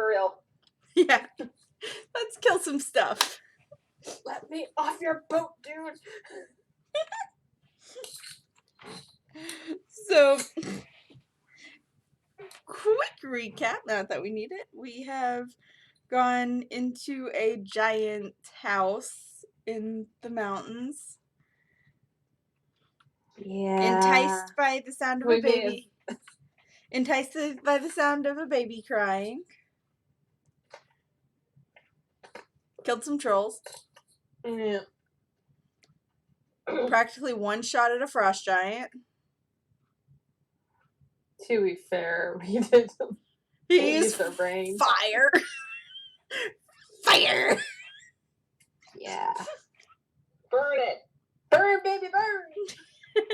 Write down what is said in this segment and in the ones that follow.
For real. Yeah. Let's kill some stuff. Let me off your boat, dude. So, quick recap, not that we need it. We have gone into a giant house in the mountains. Yeah. Enticed by the sound of a baby. Enticed by the sound of a baby crying. Killed some trolls. Yeah. Practically one shot at a frost giant. To be fair, we did use our brain. Fire. Fire. Yeah. Burn it. Burn, baby, burn.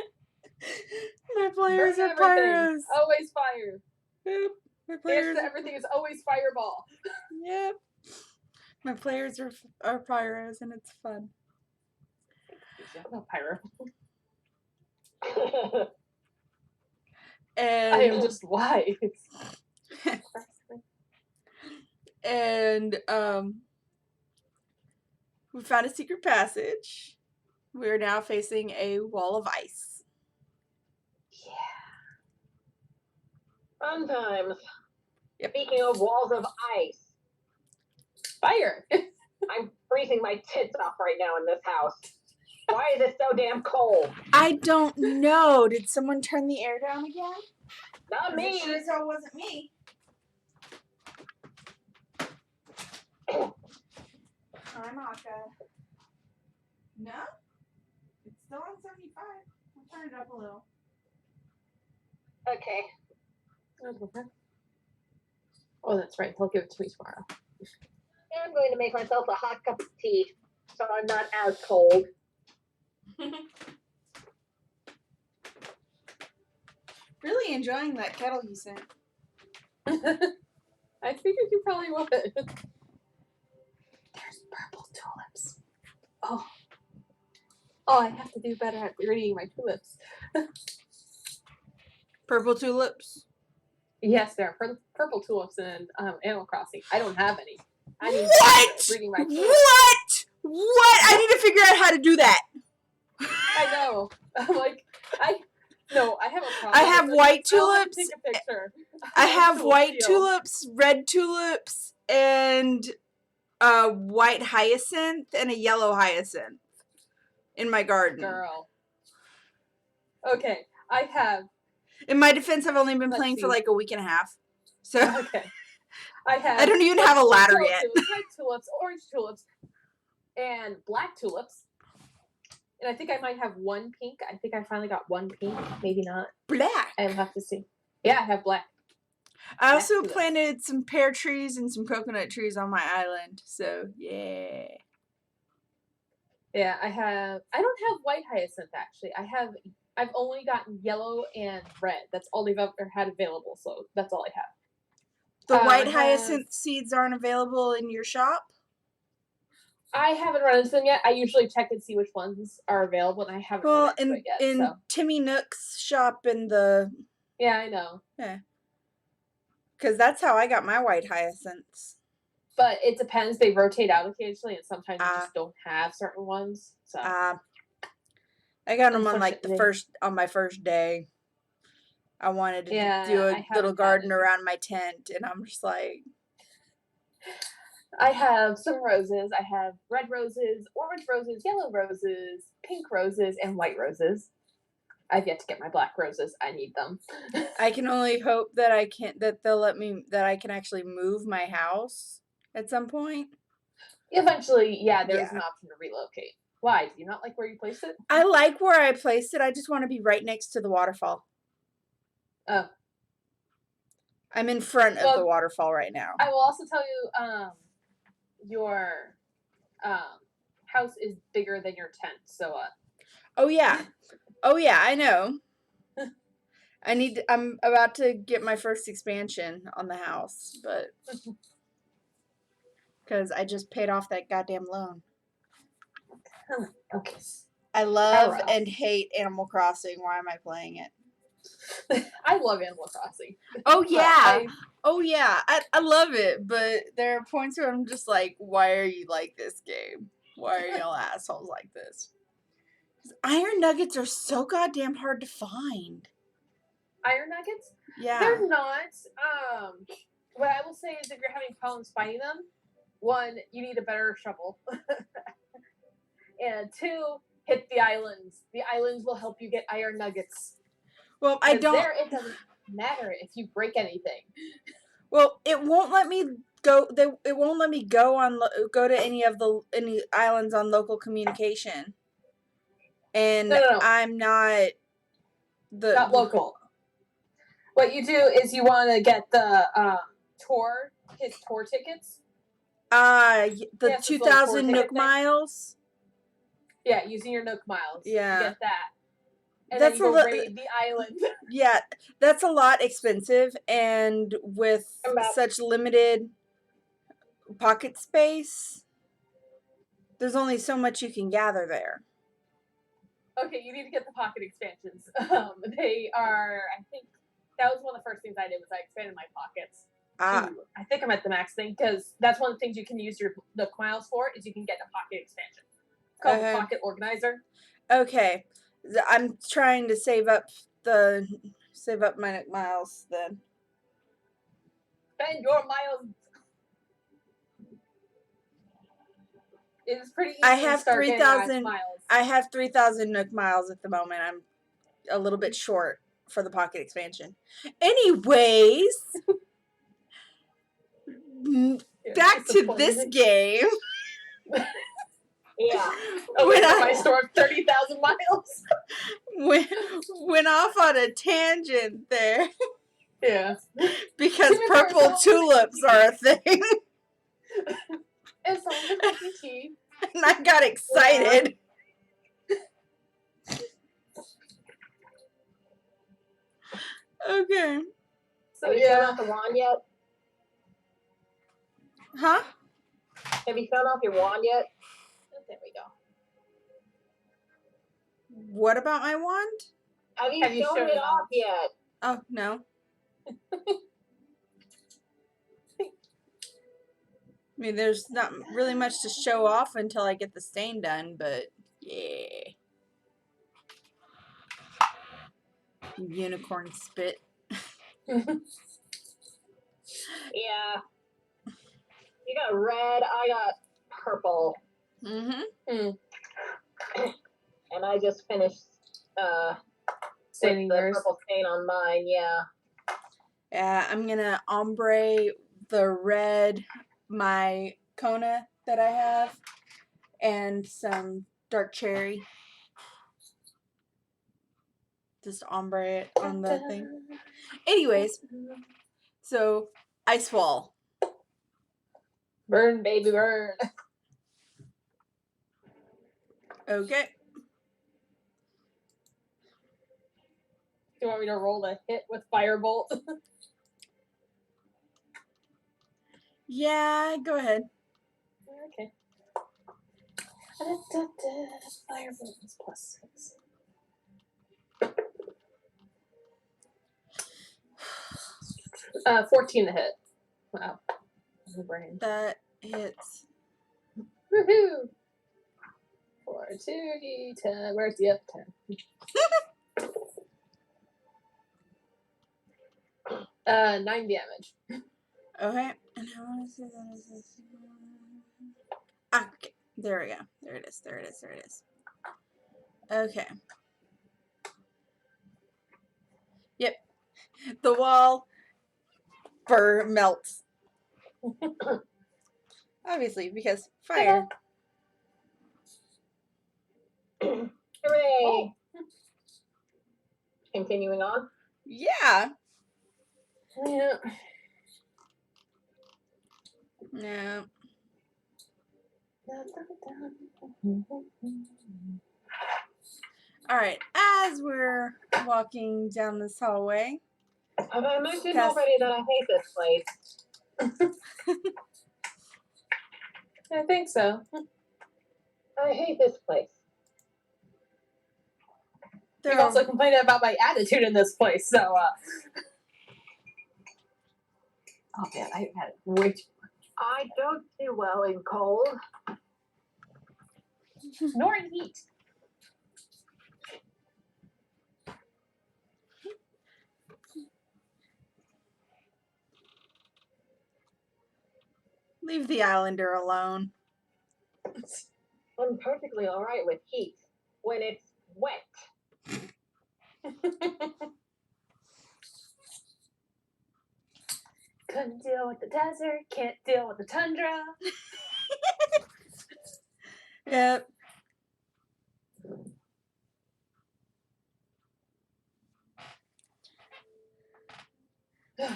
My players burn are everything. pyros. Always fire. Yep. My players. Everything is always fireball. Yep. My players are pyros, and it's fun. I'm a pyro. And I am just wise. And we found a secret passage. We are now facing a wall of ice. Yeah. Fun times. Yep. Speaking of walls of ice, Fire. I'm freezing my tits off right now in this house. Why is it so damn cold? I don't know. Did someone turn the air down again? Not me. It sure as hell wasn't me. I'm Aka. No? It's still on 75. I'll turn it up a little. Okay. Oh, that's right. They'll give it to me tomorrow. I'm going to make myself a hot cup of tea so I'm not as cold. Really enjoying that kettle you sent. I figured you probably would. There's purple tulips. Oh, I have to do better at reading my tulips. Purple tulips. Yes, there are purple tulips in Animal Crossing. I don't have any. I need What? Reading my tulips. What? I need to figure out how to do that. I know. I'm like, I have a problem. I have white tulips. Take a picture. I have white tulips, red tulips, and a white hyacinth and a yellow hyacinth in my garden. Girl. Okay, I have. In my defense, I've only been playing for like a week and a half. So okay. I don't even have a ladder yet. Red tulips, orange tulips, and black tulips. And I think I might have one pink. I think I finally got one pink. Maybe not. Black. I'll have to see. Yeah, I have black. I also planted some pear trees and some coconut trees on my island. So, yeah. Yeah, I don't have white hyacinth, actually. I've only gotten yellow and red. That's all they've ever had available, so that's all I have. The white hyacinth seeds aren't available in your shop? I haven't run into them yet. I usually check and see which ones are available, and I haven't run into it yet. In Timmy Nook's shop in the... Yeah, I know. Yeah. Because that's how I got my white hyacinths. But it depends. They rotate out occasionally, and sometimes you just don't have certain ones. So I got them on like on my first day. I wanted to do a little garden around my tent, and I'm just like... I have some roses. I have red roses, orange roses, yellow roses, pink roses, and white roses. I've yet to get my black roses. I need them. I can only hope that they'll let me, that I can actually move my house at some point. Eventually, there's an option to relocate. Why? Do you not like where you placed it? I like where I placed it. I just want to be right next to the waterfall. Oh. I'm in front of the waterfall right now. I will also tell you, your house is bigger than your tent, so Oh yeah, I know. I'm about to get my first expansion on the house, but because I just paid off that goddamn loan. Okay. I love and hate Animal Crossing. Why am I playing it? I love Animal Crossing. Oh yeah. But Oh yeah. I love it, but there are points where I'm just like, why are you like this game? Why are y'all assholes like this? 'Cause iron nuggets are so goddamn hard to find. Iron nuggets? Yeah. They're not. What I will say is if you're having problems finding them, one, you need a better shovel. And two, hit the islands. The islands will help you get iron nuggets. Well, I don't. There, it doesn't matter if you break anything. Well, it won't let me go. It won't let me go to any islands on local communication. And No. I'm not Not local. What you do is you want to get the his tour tickets. The 2,000 Nook miles. Yeah, using your Nook miles. Yeah. You get that. And That's then you go raid the island. Yeah, that's a lot expensive, and with such limited pocket space, there's only so much you can gather there. Okay, you need to get the pocket expansions. They are, I think, that was one of the first things I did was I expanded my pockets. I think I'm at the max thing, because that's one of the things you can use your Nook miles for, is you can get a pocket expansion. It's called the pocket organizer. Okay. I'm trying to save up my Nook miles then. Spend your miles. It's pretty easy I have to start 3,000 miles. I have 3,000 Nook miles at the moment. I'm a little bit short for the pocket expansion. Anyways, back to this game. Yeah. When I store 30,000 miles. Went off on a tangent there. Yeah. Because purple tulips are a thing. It's all the cookie tea. And I got excited. Okay. So have you shown off the wand yet? Huh? Have you shown off your wand yet? There we go. What about my wand? Have you shown it off yet? Oh, no. I mean, there's not really much to show off until I get the stain done, but yeah. Unicorn spit. Yeah. You got red, I got purple. Mm-hmm. And I just finished staining the yours. Purple stain on mine, yeah. Yeah, I'm gonna ombre the red my Kona that I have and some dark cherry. Just ombre it on the thing. Anyways, so Icefall. Burn, baby, burn. Okay. Do you want me to roll a hit with Firebolt? Yeah, go ahead. Okay. Firebolt is +6. Uh, 14 to hit. Wow. My brain. That hits. Woohoo! 4, 2d10. Where's the up 10? 9 damage. Okay. And how is this? Okay. There we go. There it is. There it is. There it is. Okay. Yep. The wall melts. Obviously, because fire. Hooray! Oh. Continuing on. Yeah. Yeah. No. Alright, as we're walking down this hallway. Have I mentioned already that I hate this place? I think so. I hate this place. You also complained about my attitude in this place, so oh man, I've had it way too much. I don't do well in cold. Nor in heat. Leave the islander alone. I'm perfectly all right with heat when it's wet. Couldn't deal with the desert, can't deal with the tundra. Yep. Okay.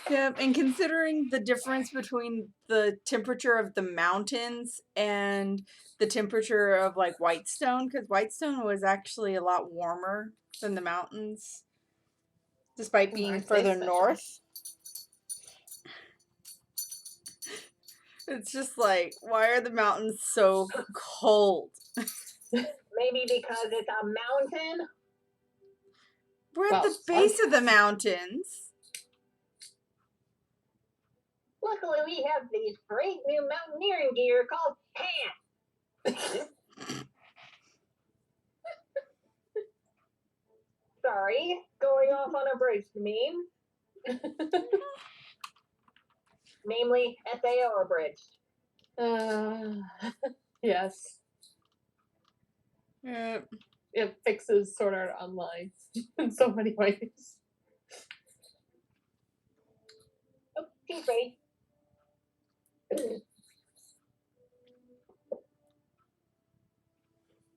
Yep, and considering the difference between the temperature of the mountains and the temperature of like Whitestone, because Whitestone was actually a lot warmer than the mountains, despite being Aren't they further special? north. It's just like, why are the mountains so cold? Maybe because it's a mountain. We're at Well, the base of the mountains. Luckily, we have these great new mountaineering gear called pants. Sorry, going off on a bridge meme. Namely, SAO abridged. Yes. Yep. It fixes Sword Art Online in so many ways. Oh, tea free.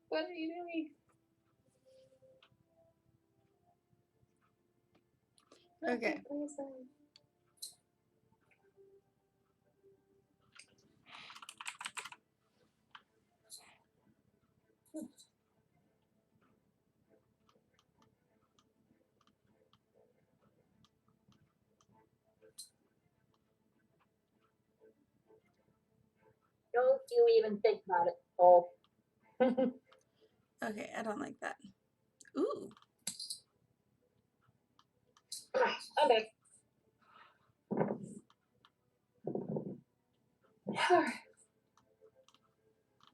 What are you doing? Okay. Don't you even think about it. Oh. Okay, I don't like that. Ooh. Okay.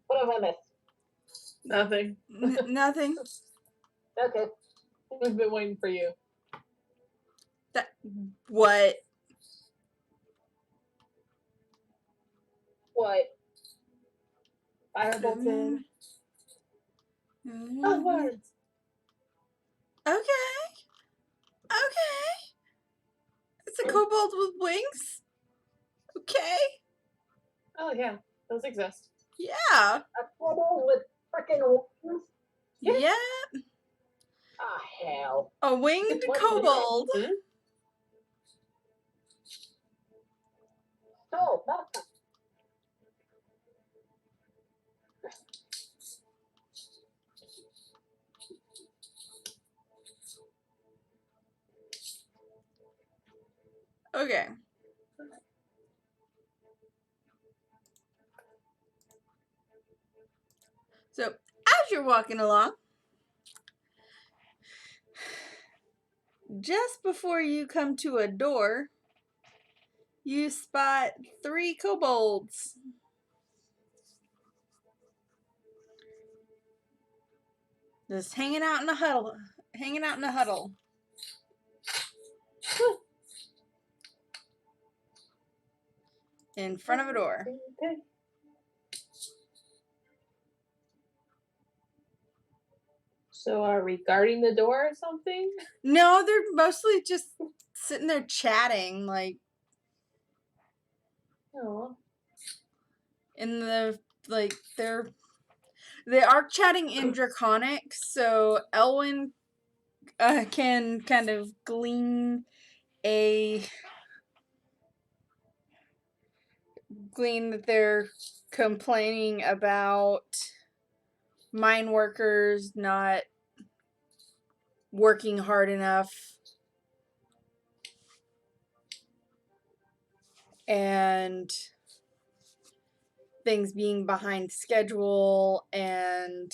What have I missed? Nothing. Nothing. Okay. We've been waiting for you. What? What? Firebolted. Onwards. Okay. Okay. It's a kobold with wings. Okay. Oh yeah, those exist. Yeah. A kobold with frickin' wings? Yeah. Ah, hell. A winged What kobold. Hmm? So, that's Okay. So, as you're walking along, just before you come to a door, you spot 3 kobolds. Just hanging out in a huddle. In front of a door. Okay. So are we guarding the door or something? No, they're mostly just sitting there chatting, like Oh. in the like they are chatting in Draconic, so Elwyn can kind of glean that they're complaining about mine workers not working hard enough and things being behind schedule and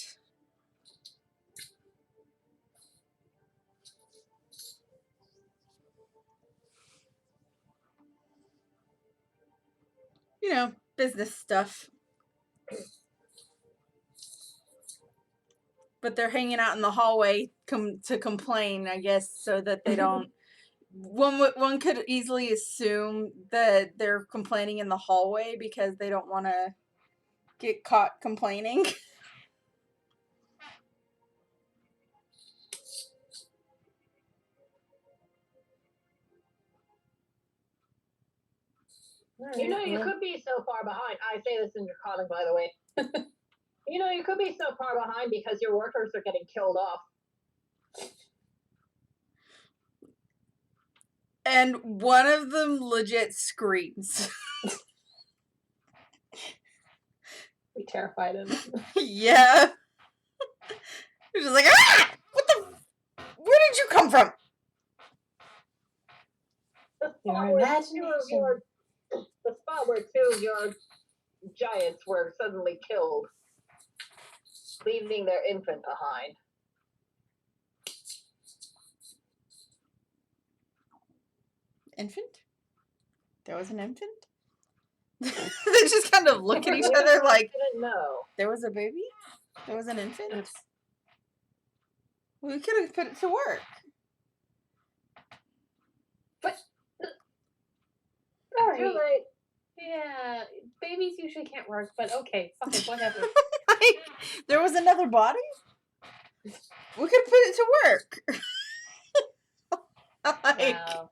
business stuff. But they're hanging out in the hallway to complain, I guess, so that they don't. One could easily assume that they're complaining in the hallway because they don't want to get caught complaining. You could be so far behind. I say this in draconic, by the way. You could be so far behind because your workers are getting killed off. And one of them legit screams. We terrified him. Yeah. He's just like, ah! Where did you come from? The spot where two of your giants were suddenly killed, leaving their infant behind. Infant? There was an infant? They just kind of look at each other like, didn't know. There was a baby? There was an infant? We could have put it to work. But Sorry. Too late. Yeah, babies usually can't work, but okay, fuck it, whatever. There was another body? We could have put it to work. Wow.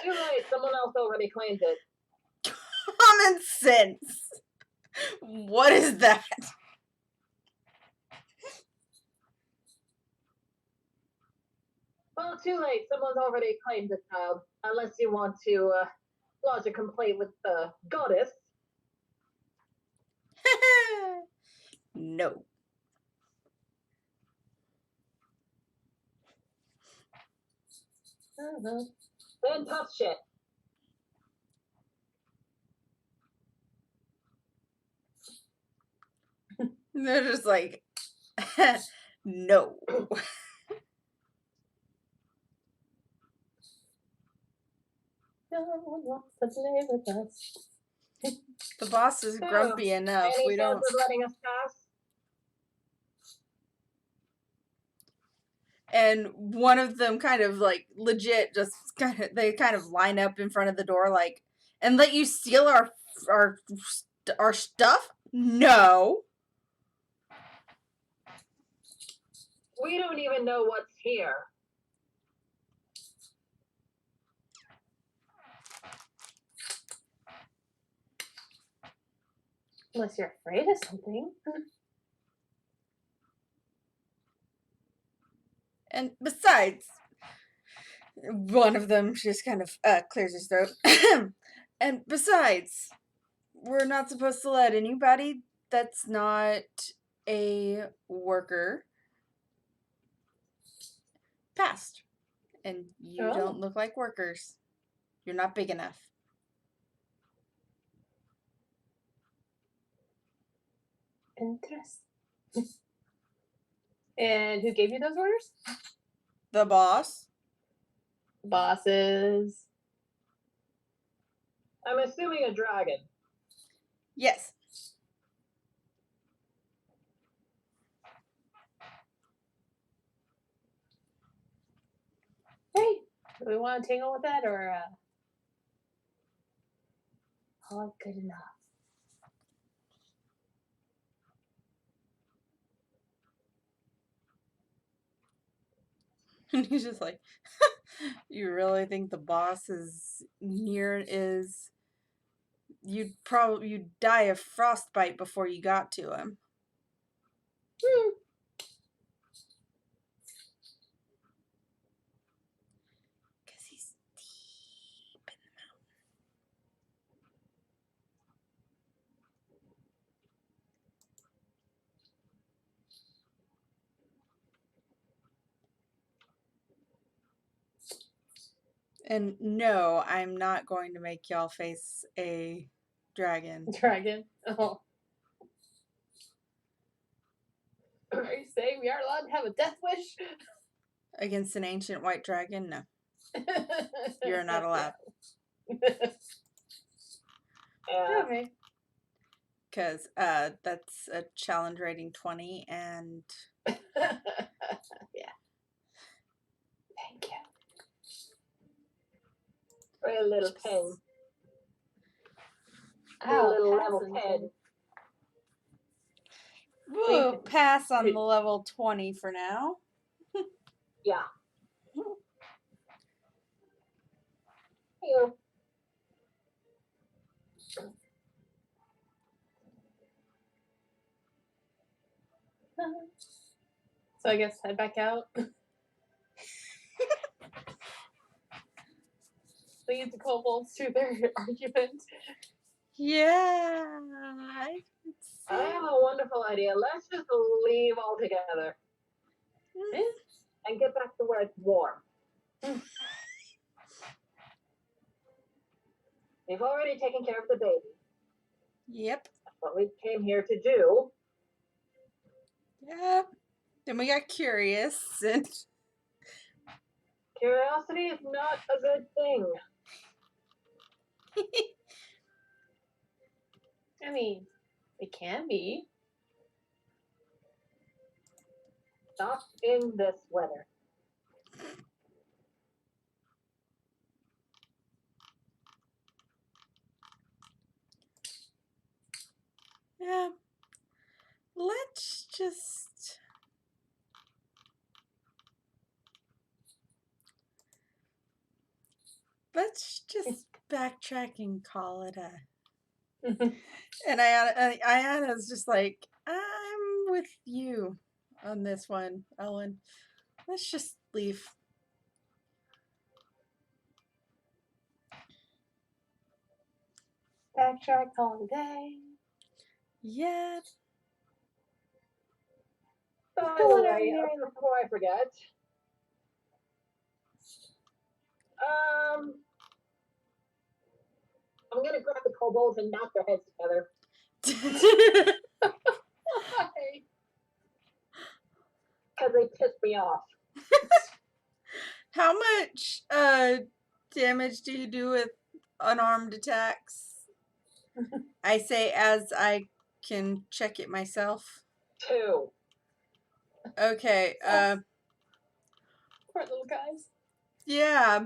Too late, someone else already claimed it. Common sense. What is that? Well, too late. Someone's already claimed the child. Unless you want to lodge a complaint with the goddess. No. Then tough shit. They're just like, no. No one wants to play with us. The boss is grumpy enough. Any We don't. chance of letting us pass? And one of them kind of like legit just they kind of line up in front of the door like, and let you steal our stuff? No. We don't even know what's here. Unless you're afraid of something. And besides, one of them just kind of clears his throat. And besides, we're not supposed to let anybody that's not a worker past. And you don't look like workers. You're not big enough. Interesting. And who gave you those orders? The boss. Bosses. I'm assuming a dragon. Yes. Hey, do we want to tangle with that or all good enough? And he's just like, you really think the boss is you'd die of frostbite before you got to him. Because he's deep in the mountain. And no, I'm not going to make y'all face a dragon. Dragon? Oh. Are you saying we aren't allowed to have a death wish? Against an ancient white dragon? No. You're not allowed. Yeah. Okay. because that's a challenge rating 20 and Yeah. Thank you. For a little pen. A Oh, little pass level and 10. we'll pass on the level 20 for now. Yeah. Here. So I guess head back out. Lead the kobolds to their argument. Yeah, I I have a wonderful idea. Let's just leave altogether. And get back to where it's warm. We've already taken care of the baby. Yep. That's what we came here to do. Yep. Then we got curious and Curiosity is not a good thing. I mean, it can be. Not in this weather. yeah. Let's just backtrack and call it a. And Ayana's just like, I'm with you on this one, Ellen. Let's just leave. Backtrack, call it a day. Yeah. By the way, before I forget, I'm gonna grab the kobolds and knock their heads together. Why? Because they pissed me off. How much damage do you do with unarmed attacks? I say as I can check it myself. 2. Okay. Poor little guys. Yeah.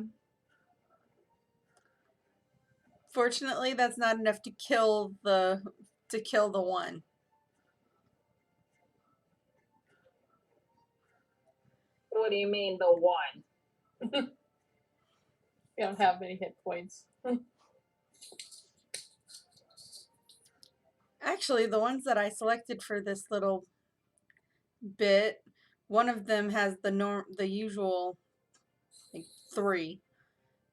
Fortunately, that's not enough to kill the one. What do you mean, the one? We don't have many hit points. Actually, the ones that I selected for this little bit, one of them has the usual like 3.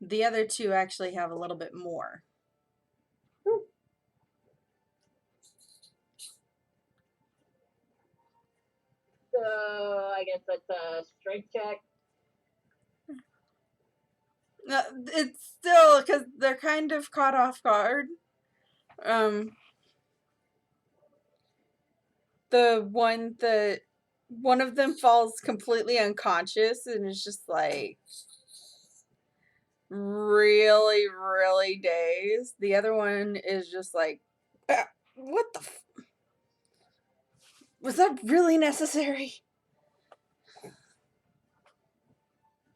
The other 2 actually have a little bit more. So I guess that's a strength check. No, it's still because they're kind of caught off guard. One of them falls completely unconscious and is just like really, really dazed. The other one is just like, what the was that really necessary?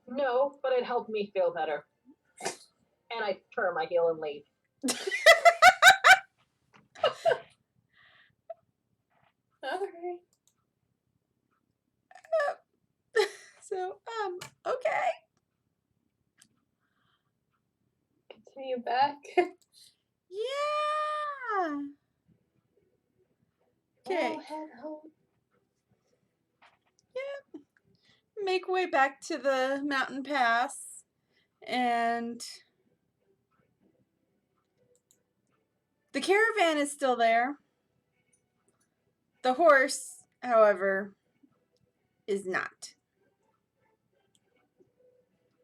No, but it helped me feel better. And I turn my heel and leave. Okay. So, okay. Continue back. Yeah. Okay. Oh, head home. Yeah. Make way back to the mountain pass. And the caravan is still there. The horse, however, is not.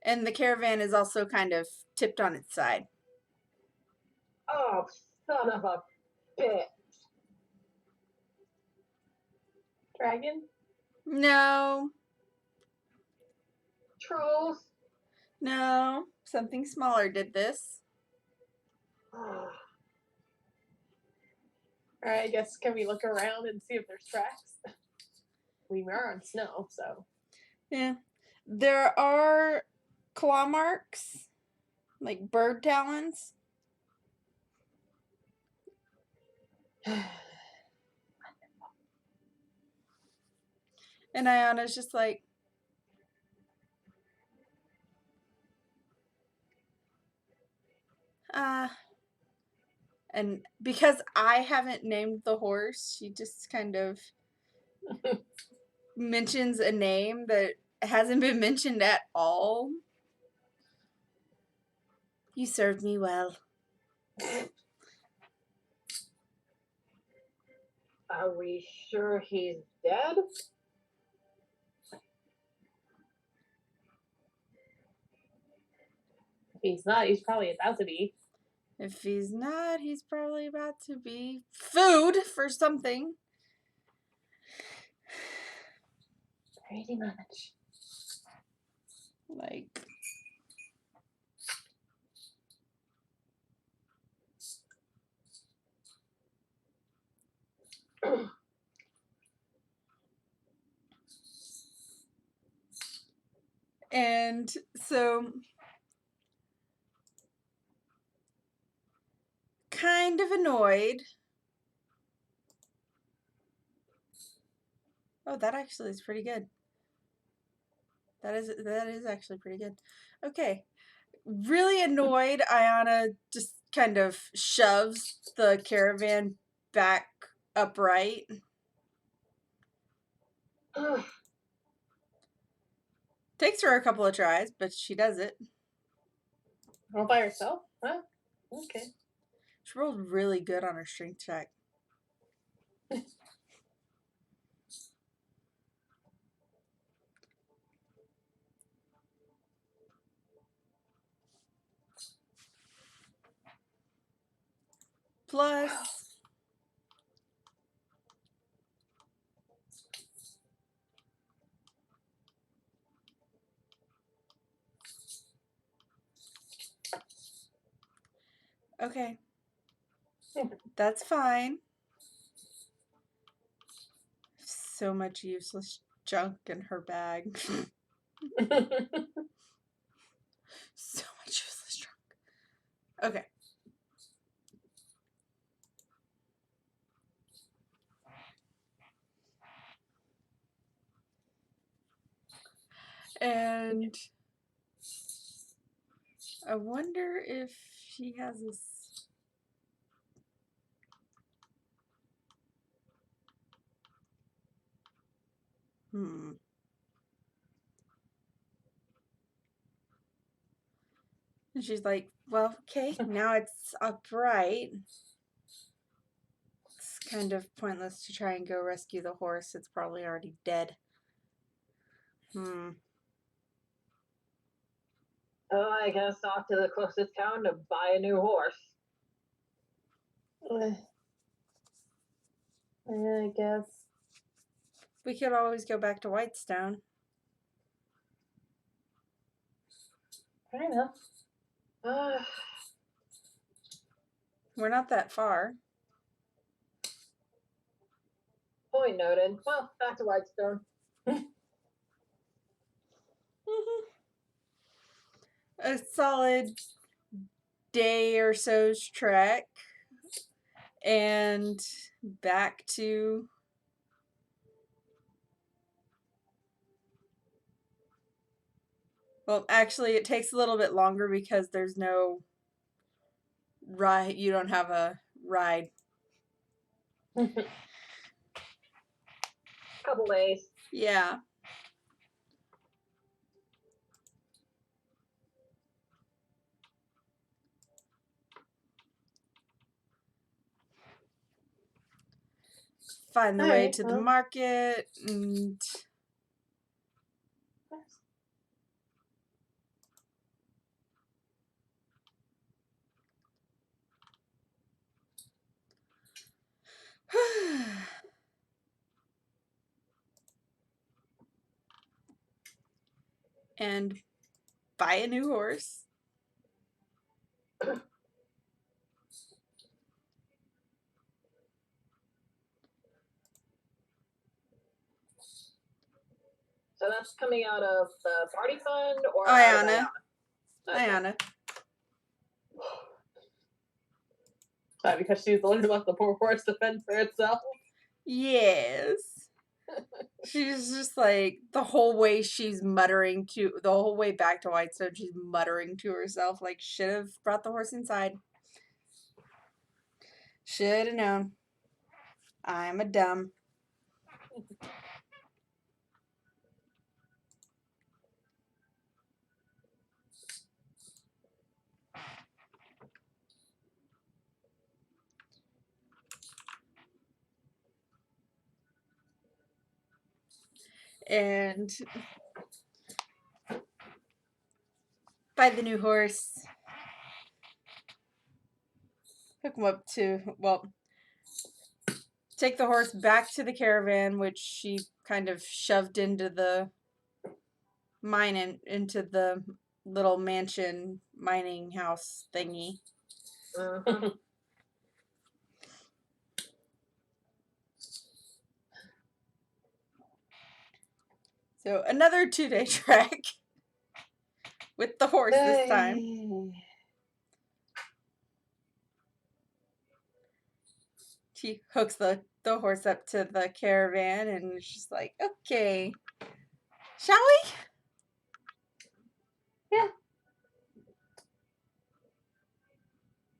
And the caravan is also kind of tipped on its side. Oh, son of a bitch. Dragon? No. Trolls? No. Something smaller did this. Alright, I guess can we look around and see if there's tracks? We are on snow, so. Yeah. There are claw marks, like bird talons. And Ayana's just like, and because I haven't named the horse, she just kind of mentions a name that hasn't been mentioned at all. You served me well. Are we sure he's dead? If he's not, he's probably about to be. If he's not, he's probably about to be food for something. Pretty much. Like, and so kind of annoyed. Oh, that actually is pretty good. That is actually pretty good. Okay. Really annoyed, Ayana just kind of shoves the caravan back upright. Takes her a couple of tries, but she does it. All by herself? Huh? Okay. She rolled really good on her strength check. Plus, okay, that's fine. So much useless junk in her bag. So much useless junk. Okay. And I wonder if she has this. And she's like, well, okay, now it's upright. It's kind of pointless to try and go rescue the horse. It's probably already dead. Oh, I guess off to the closest town to buy a new horse. I guess. We could always go back to Whitestone. Fair enough. We're not that far. Point noted. Well, back to Whitestone. A solid day or so's trek. And back to... Well, actually, it takes a little bit longer because there's no ride. You don't have a ride. Couple days. Yeah. Find the way to the market and... and buy a new horse. that's coming out of the party fund or Ayana. Okay. Ayana. Because she's the one who left the poor horse to fend for itself. Yes. She's just like, the whole way back to Whitestone, she's muttering to herself, like, should have brought the horse inside. Should have known. I'm a dumb. And buy the new horse. Hook him up to, take the horse back to the caravan, which she kind of shoved into the mine and into the little mansion mining house thingy. Mm-hmm. So another 2-day trek with the horse this time. She hooks the horse up to the caravan and she's like, okay, shall we? Yeah.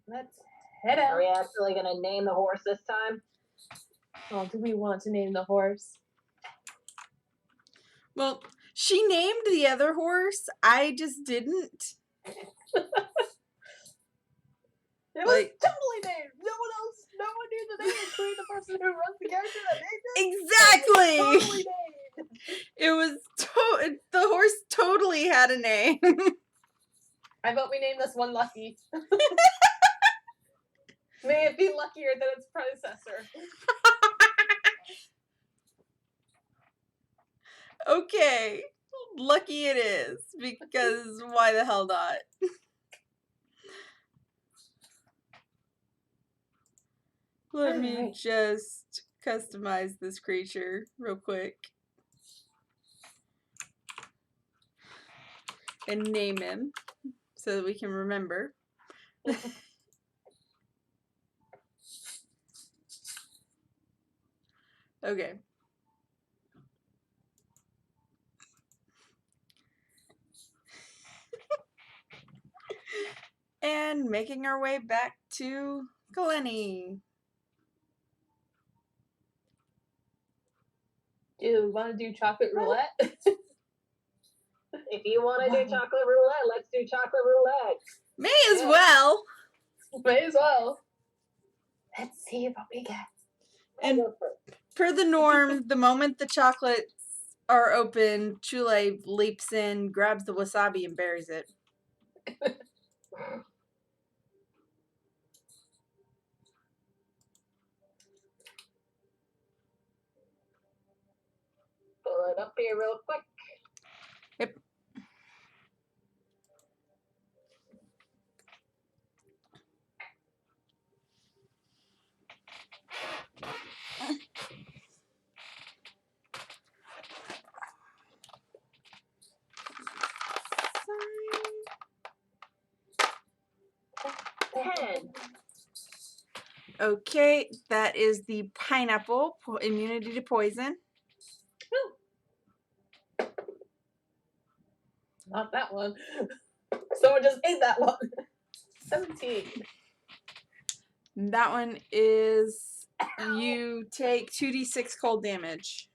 Let's head out. Are we actually going to name the horse this time? Oh, do we want to name the horse? Well, she named the other horse. I just didn't. It was totally named. No one knew the name, including the person who runs the character that named it. Exactly. It was totally named. It was the horse totally had a name. I vote we name this one Lucky. May it be luckier than its predecessor. Okay, lucky it is, because why the hell not? Let me just customize this creature real quick. And name him so that we can remember. Okay. And making our way back to Glenny. Do we want to do chocolate roulette? If you want to do chocolate roulette, let's do chocolate roulette. May as well. May as well. Let's see what we get. And per the norm, the moment the chocolates are open, Chule leaps in, grabs the wasabi, and buries it. Pull it up here real quick. Yep. Okay, that is the pineapple, immunity to poison. Not that one. Someone just ate that one. 17. That one is, you take 2d6 cold damage.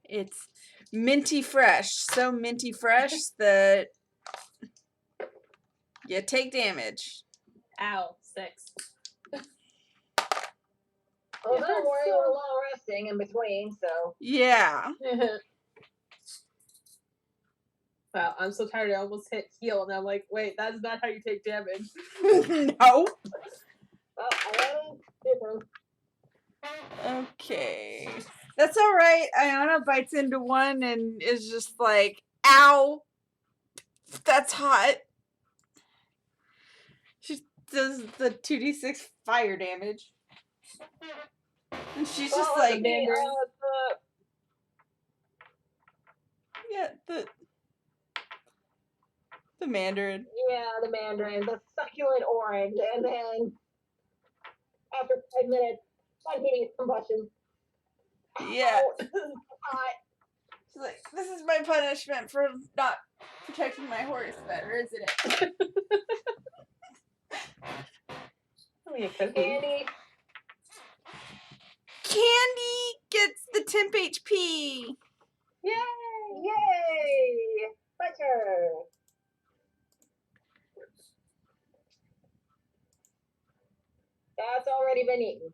It's minty fresh, so minty fresh that you take damage. Ow, 6. Well, don't worry, we're long resting in between, so. Yeah. Wow, I'm so tired. I almost hit heal, and I'm like, wait, that's not how you take damage. No. Well, I different. Okay. That's alright. Ayana bites into one and is just like, ow. That's hot. She does the 2d6 fire damage. And she's just like, Mandarin. Yeah, the Mandarin. Yeah, the Mandarin, the succulent orange, and then after 5 minutes, spontaneous combustion. Yeah. Hot. She's like, this is my punishment for not protecting my horse better, isn't it? Candy. Candy gets the temp HP. Yay! Yay! Butter. That's already been eaten.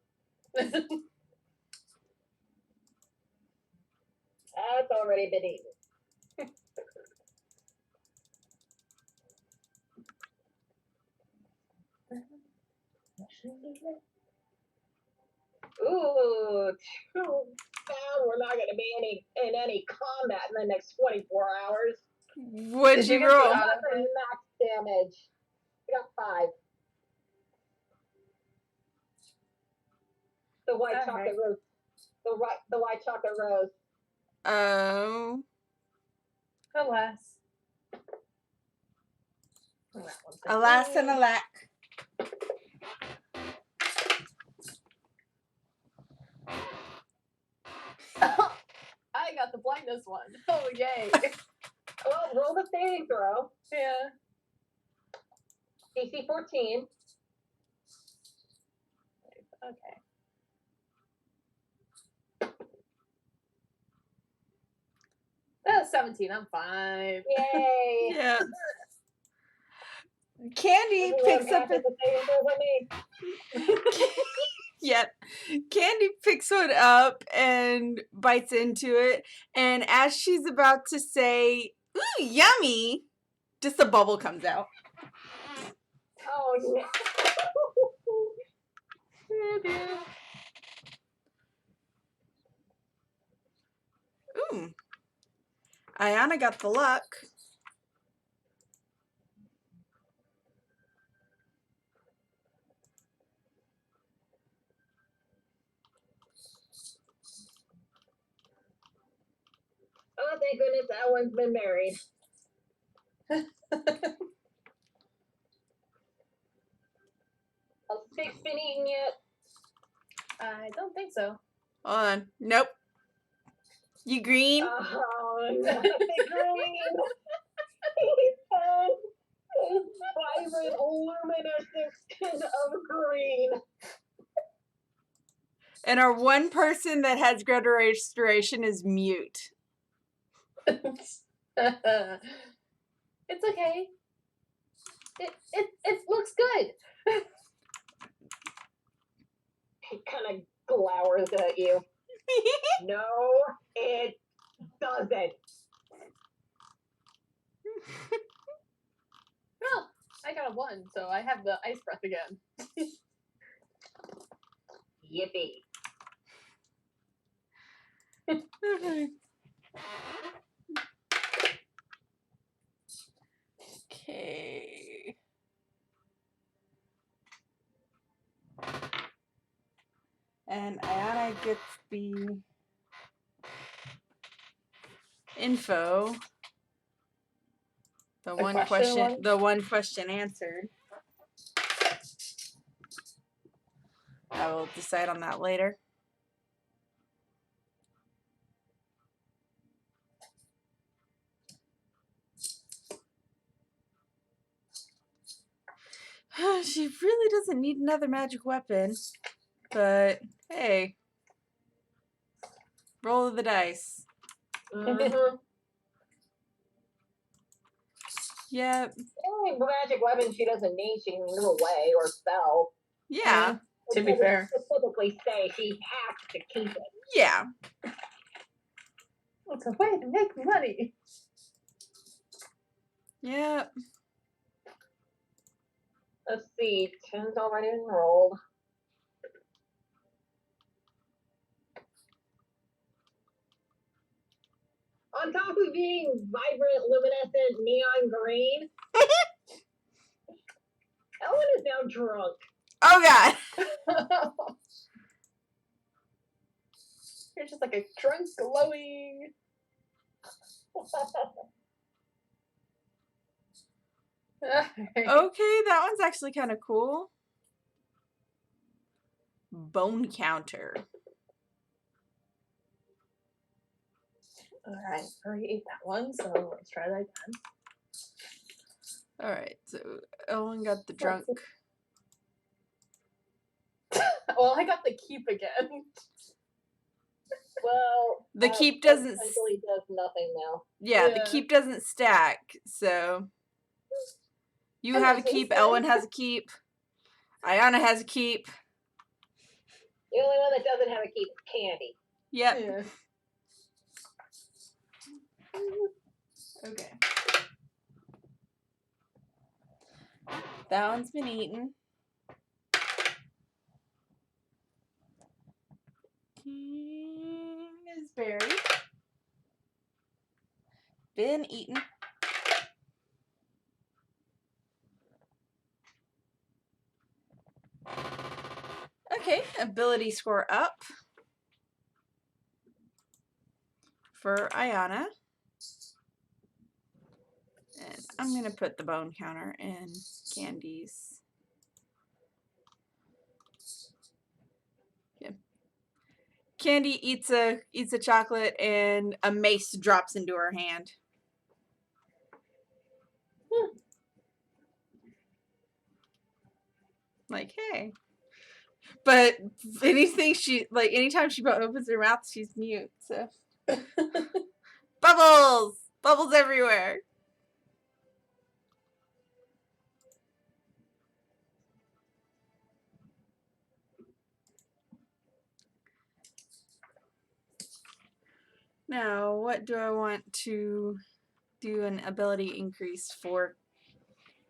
That's already been eaten. Ooh, too bad we're not going to be in any combat in the next 24 hours. What'd you roll? Max damage. We got 5. The white chocolate rose. The white chocolate rose. Oh. Alas. Alas and alack. I got the blindness one. Oh, yay. Well, roll the saving throw. Yeah. DC 14. Okay. That's 17. I'm fine. Yay. Yeah. Candy picks up the saving throw with me. Yep. Candy picks one up and bites into it. And as she's about to say, ooh, yummy, just a bubble comes out. Oh, no. Ooh. Ayana got the luck. Oh, thank goodness that one's been married. A stick's been eaten yet? I don't think so. Hold on. Nope. You green? Oh, not the green. He's fun. Vibrant, luminescent tint of green. And our one person that has greater restoration is mute. It's okay. It looks good. He kind of glowers at you. No, it doesn't. Well, I got a 1, so I have the ice breath again. Yippee. Okay. And Ayana gets the info. The one question answered. I will decide on that later. She really doesn't need another magic weapon, but hey, roll of the dice. Mm-hmm. Yep. The only magic weapon she doesn't need, she can give away or sell. Yeah. To be fair. Specifically say she has to keep it. Yeah. It's a way to make money. Yep. Let's see, 10's already enrolled. On top of being vibrant, luminescent, neon green, Ellen is now drunk. Oh God. You're just like a drunk glowing. Okay, that one's actually kind of cool. Bone counter. Alright, I already ate that one, so let's try that again. Alright, so Owen got the drunk. Well, I got the keep again. Well, The keep doesn't. Essentially does nothing now. Yeah, the keep doesn't stack, so. You have a keep, Elwin has a keep, Ayana has a keep. The only one that doesn't have a keep is Candy. Yep. Yeah. Okay. That one's been eaten. King is buried. Been eaten. Okay, ability score up for Ayana. And I'm going to put the bone counter in Candy's. Yeah. Candy eats a chocolate and a mace drops into her hand. Like, hey. But anytime she opens her mouth, she's mute, so. Bubbles! Bubbles everywhere. Now, what do I want to do an ability increase for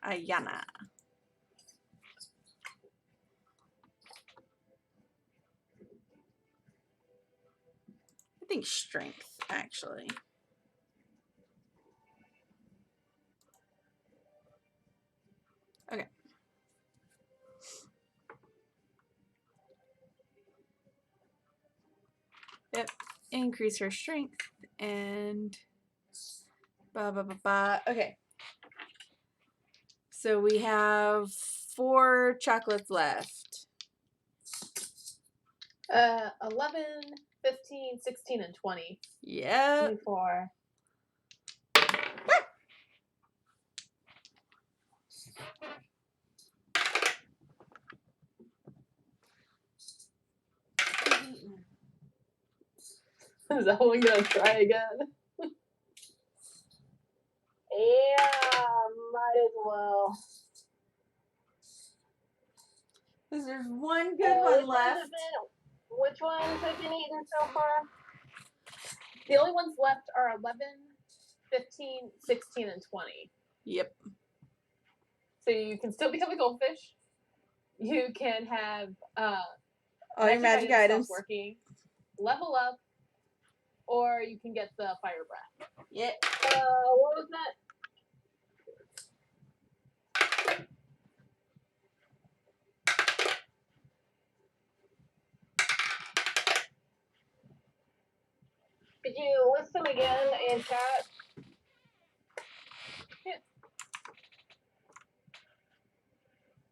Ayana? I think strength, actually. Okay. Yep. Increase her strength and Okay. So we have 4 chocolates left. 11, 15, 16, and 20. Yeah. 24. Is that one gonna try again? Yeah, might as well. There's one good one left. Which ones have been eaten so far? The only ones left are 11, 15, 16, and 20. Yep. So you can still become a goldfish. You can have all your magic items working, level up, or you can get the fire breath. Yep. What was that? Could you list them again in chat? Yeah.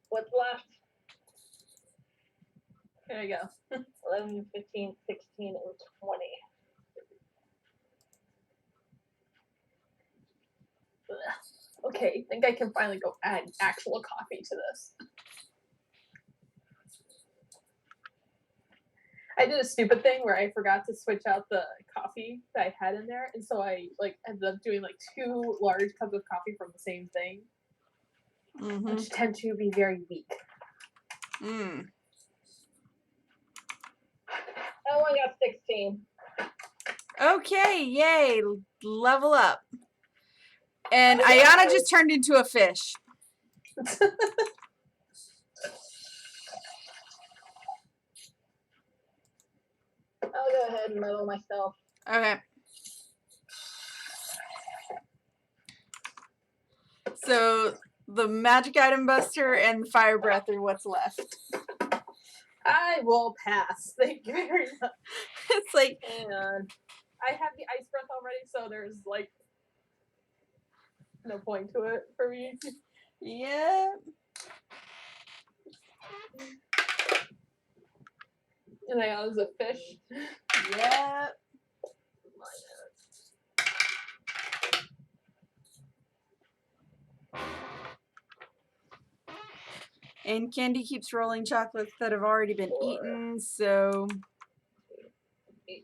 What's left? There you go. 11, 15, 16, and 20. Okay, I think I can finally go add actual coffee to this. I did a stupid thing where I forgot to switch out the coffee that I had in there, and so I ended up doing 2 large cups of coffee from the same thing, which tend to be very weak. I only got 16. Okay, yay, level up. And Ayana just turned into a fish. I'll go ahead and level myself. Okay. So the magic item buster and the fire breath are what's left. I will pass. Thank you very much. It's like, and I have the ice breath already, so there's like no point to it for me. yeah. And I was a fish. Yeah. And Candy keeps rolling chocolates that have already been eaten, so... 8.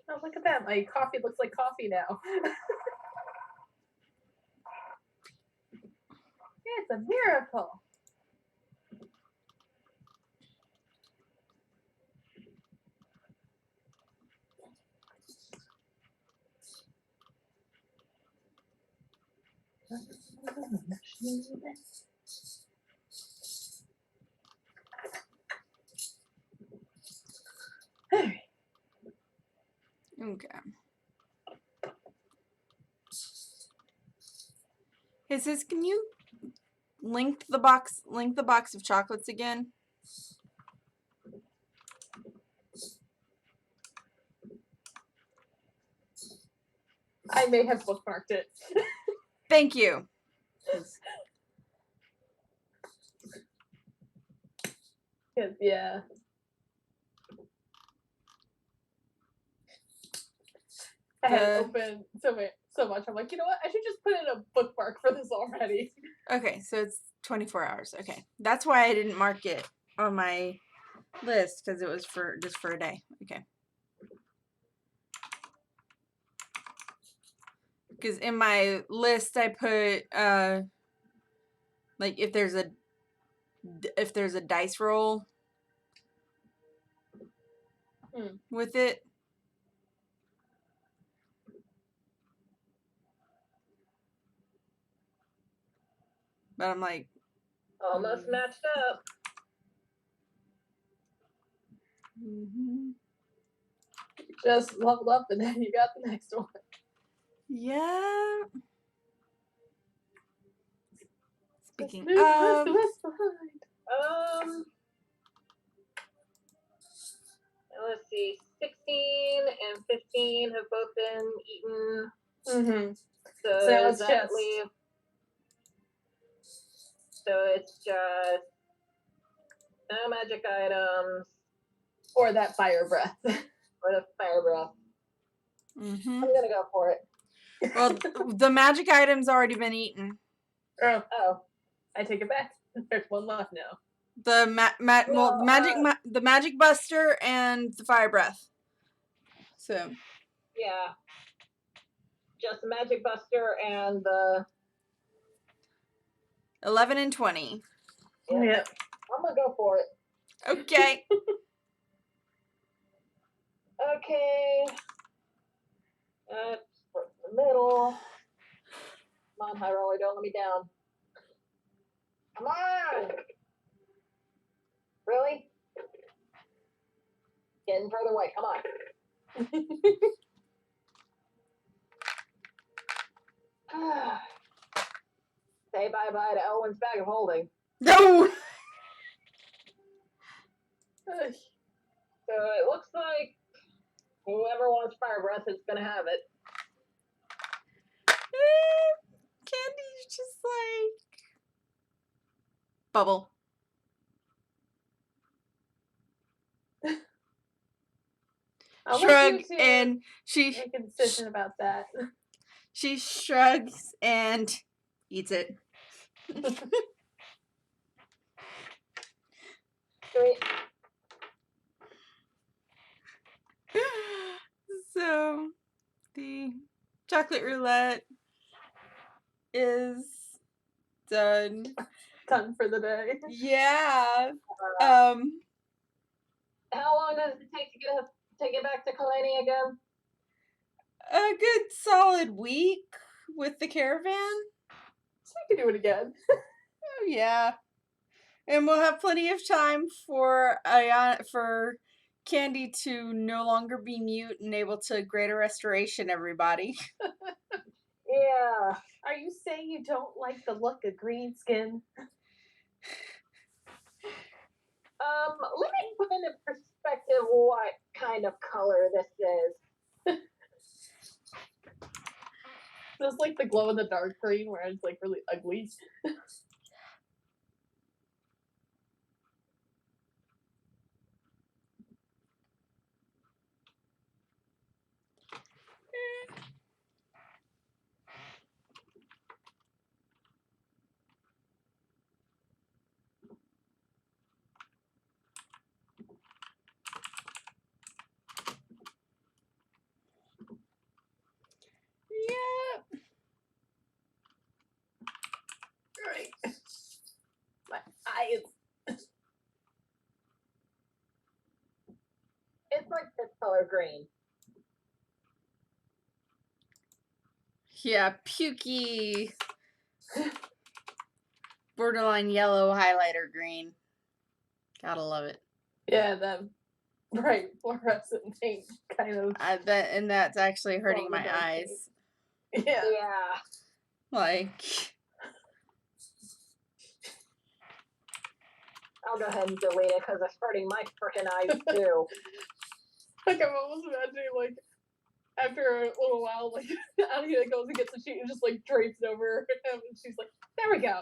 Oh, look at that. My coffee looks like coffee now. It's a miracle. Okay. Hey, sis, can you link the box of chocolates again? I may have bookmarked it. Thank you. Yeah. I had it open so much. I'm like, you know what? I should just put in a bookmark for this already. Okay, so it's 24 hours. Okay. That's why I didn't mark it on my list, because it was just for a day. Okay. Because in my list I put like if there's a dice roll with it. But I'm like, Almost matched up. Just leveled up and then you got the next one. Yeah. Speaking of, let's see, 16 and 15 have both been eaten. Mm-hmm. So let's that just leave. So it's just no magic items. Or that fire breath. Or the fire breath. mm-hmm. I'm gonna go for it. Well, the magic item's already been eaten. Oh. I take it back. There's one left now. The the magic buster and the fire breath. So. Yeah. Just the magic buster and the 11 and 20. Yeah. I'm gonna go for it. Okay. Okay. For the middle. Come on, High Roller, don't let me down. Come on! Really? Getting further away, come on. Say bye-bye to Elwyn's bag of holding. No! So it looks like whoever wants fire breath is gonna have it. Candy's just like bubble. Shrug, and she make a decision about that. She shrugs and eats it. Great. So the chocolate roulette is done. Done for the day. Yeah. How long does it take to get back to Kalani again? A good solid week with the caravan. So we can do it again. Oh yeah. And we'll have plenty of time for Candy to no longer be mute and able to greater restoration everybody. Yeah. Are you saying you don't like the look of green skin? Let me put into perspective what kind of color this is. Just like the glow in the dark green where it's like really ugly. Yep. Right. My eyes. It's like this color green. Yeah, pukey. Borderline yellow highlighter green. Gotta love it. Yeah, the bright fluorescent paint kind of. And that's actually hurting Glow in my the dark eyes. Yeah. Yeah. Like. I'll go ahead and delete it because it's hurting my freaking eyes too. Like I'm almost imagining like after a little while, like Annika goes and gets the sheet and just like drapes it over him, and she's like, "There we go,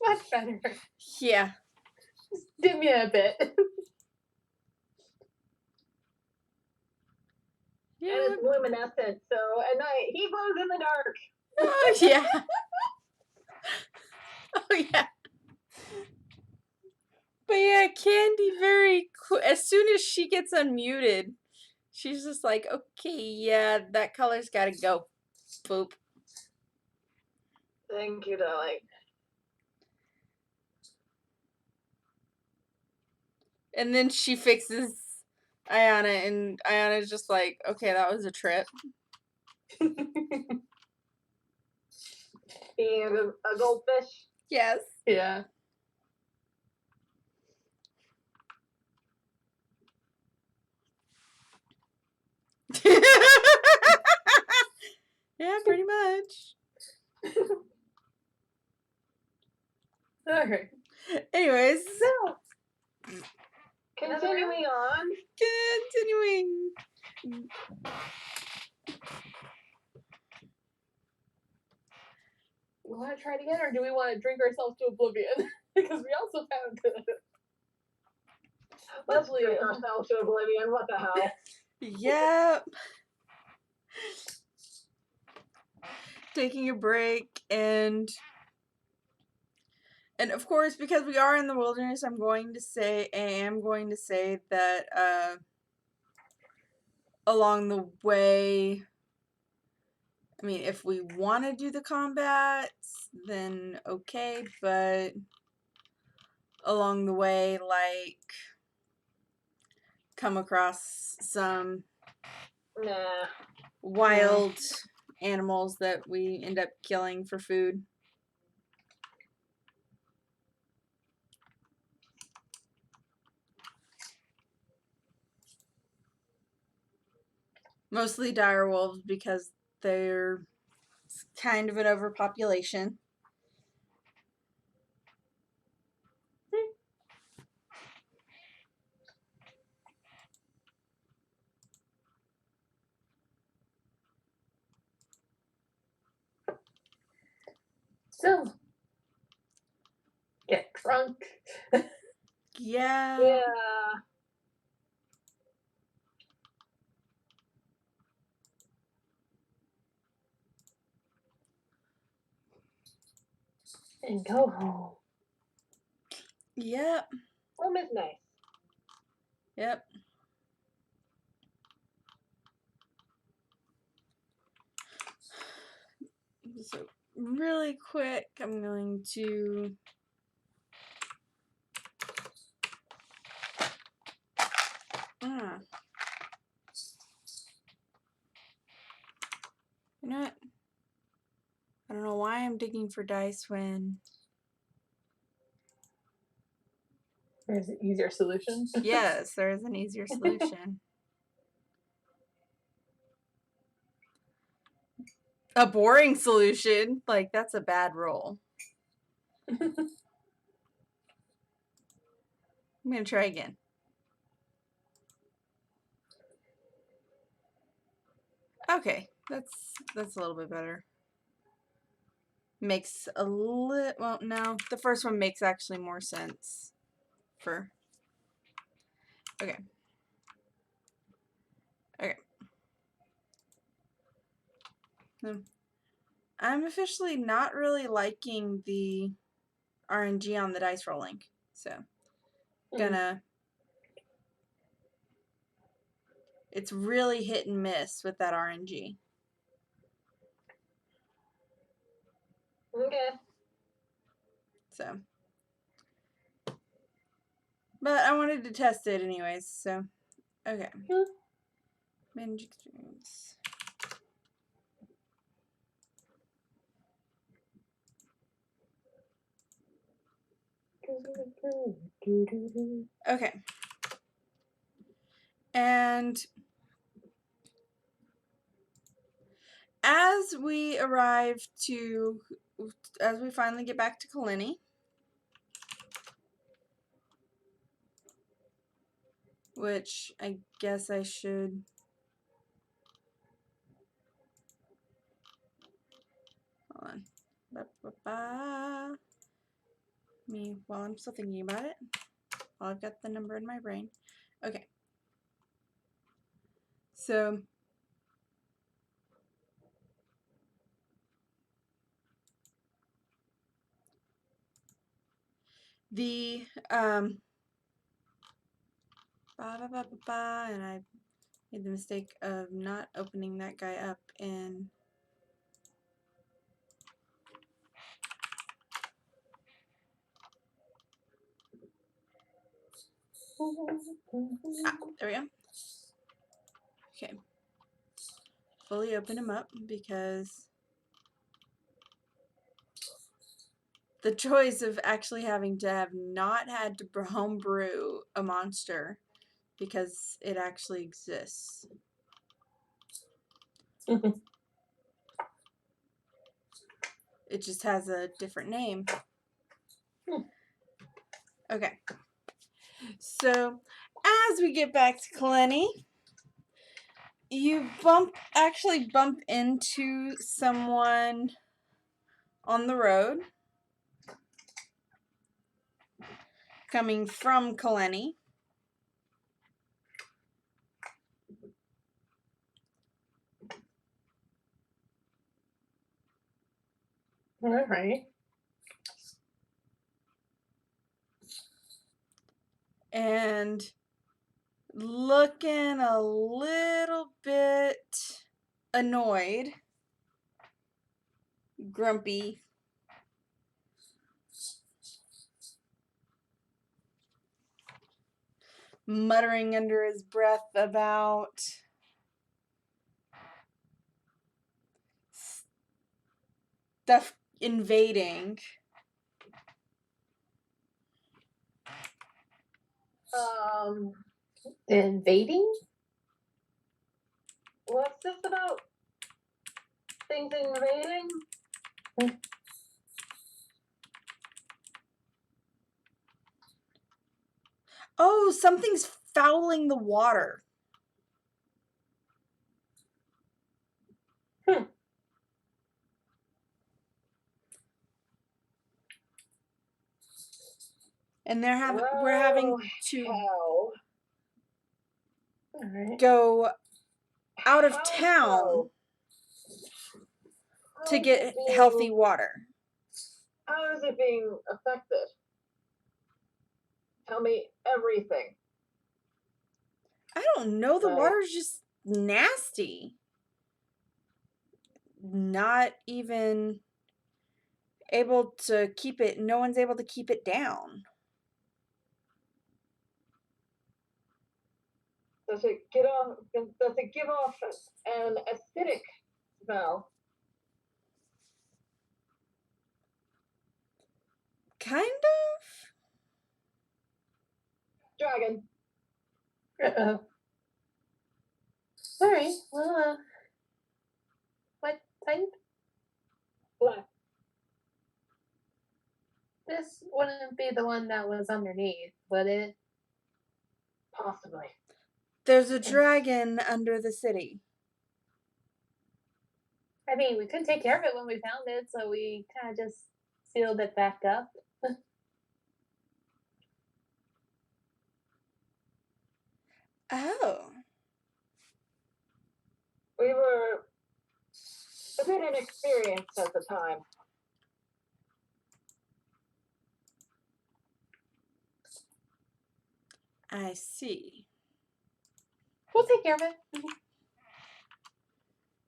much better." Yeah. Just give me a bit. Yeah. And it's luminescent, so at night he glows in the dark. Oh yeah. Oh yeah. But yeah, Candy as soon as she gets unmuted, she's just like, okay, yeah, that color's gotta go. Boop. Thank you, darling. And then she fixes Ayana, and Ayana's just like, okay, that was a trip. Being a goldfish. Yes. Yeah. Yeah, pretty much. Okay. Anyways, So, Continuing on. continuing. we want to try it again, or do we want to drink ourselves to oblivion? Because we also found Let's drink ourselves to oblivion. What the hell? Yep. Taking a break, and of course, because we are in the wilderness, I am going to say that along the way, I mean, if we want to do the combats, then okay, but along the way, like, come across some Nah. wild animals that we end up killing for food. Mostly dire wolves because they're kind of an overpopulation. so get drunk. Yeah. Yeah. And go home. Yep. Home is nice. Yep. So really quick, I'm going to you know what? I don't know why I'm digging for dice when There's an easier solution. yes, there is an easier solution. A boring solution, like that's a bad roll. I'm gonna try again. Okay, that's a little bit better. Makes a little, well, no, the first one makes actually more sense for, okay. Okay. I'm officially not really liking the RNG on the dice rolling, so gonna, it's really hit and miss with that RNG. Okay. So, but I wanted to test it anyways, so, okay. Manage experience. Okay. And as we finally get back to Kalini, which I guess I should, hold on. While I'm still thinking about it, while I've got the number in my brain. Okay. So the and I made the mistake of not opening that guy up in there we go. Okay. Fully open him up because the choice of actually having to have not had to homebrew a monster because it actually exists. It just has a different name. Okay. So, as we get back to Kalini, you actually bump into someone on the road coming from Kalini. All right. And looking a little bit annoyed, grumpy. Muttering under his breath about stuff invading. Invading? What's this about? Things invading? Oh, something's fouling the water. And we're having to go out of town to get healthy water. How is it being affected? Tell me everything. I don't know. The water's just nasty. Not even able to keep it. No one's able to keep it down. Does it give off an acidic smell? Kind of. Dragon. All right. Well, what type? Black. This wouldn't be the one that was underneath, would it? Possibly. There's a dragon under the city. I mean, we couldn't take care of it when we found it, so we kind of just sealed it back up. Oh. We were a bit inexperienced at the time. I see. We'll take care of it.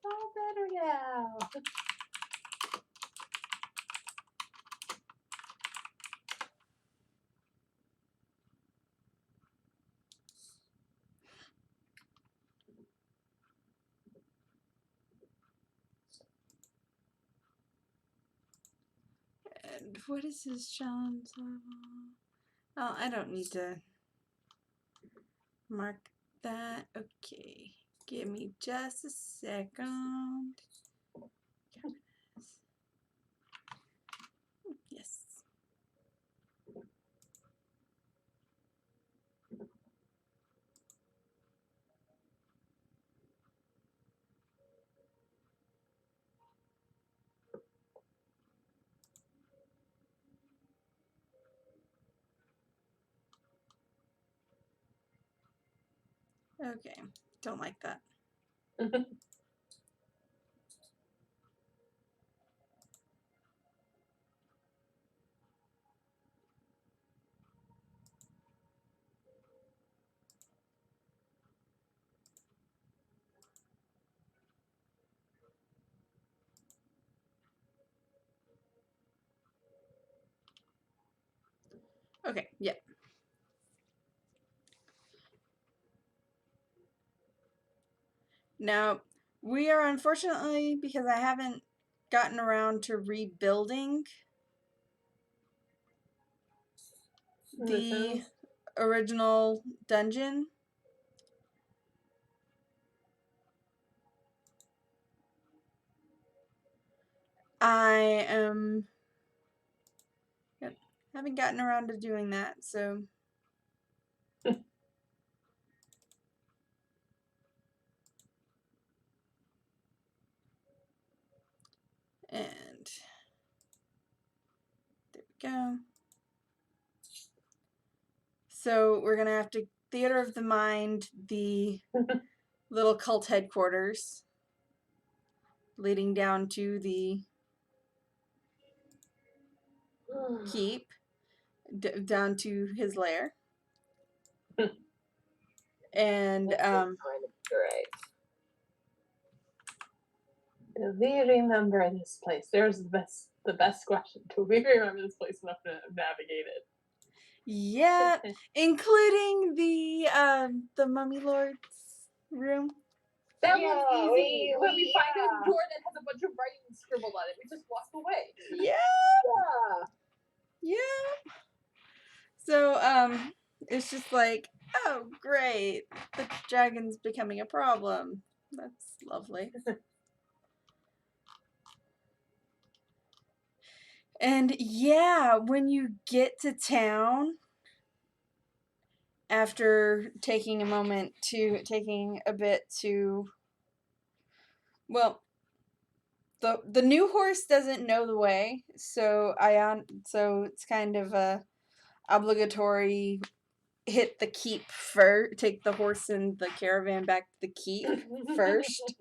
All better now. And what is his challenge level? Oh, I don't need to mark that. Okay. Give me just a second. Yes. Okay. Don't like that. Okay, yeah. Now, we are unfortunately, because I haven't gotten around to rebuilding the original dungeon. I haven't gotten around to doing that, so and there we go. So we're gonna have to Theater of the Mind, the little cult headquarters, leading down to the keep, down to his lair. And Great. Do we remember this place? There's the best question. Do we remember this place enough to navigate it? yeah, including the Mummy Lord's room. That Yeah, one's easy. When we find yeah. a door that has a bunch of writing scribbled on it, we just walk away. Yeah. Yeah. Yeah. So, it's just like, oh, great. The dragon's becoming a problem. That's lovely. And yeah, when you get to town, after taking a bit to, well, the new horse doesn't know the way, so it's kind of a obligatory hit the keep first, take the horse and the caravan back to the keep first.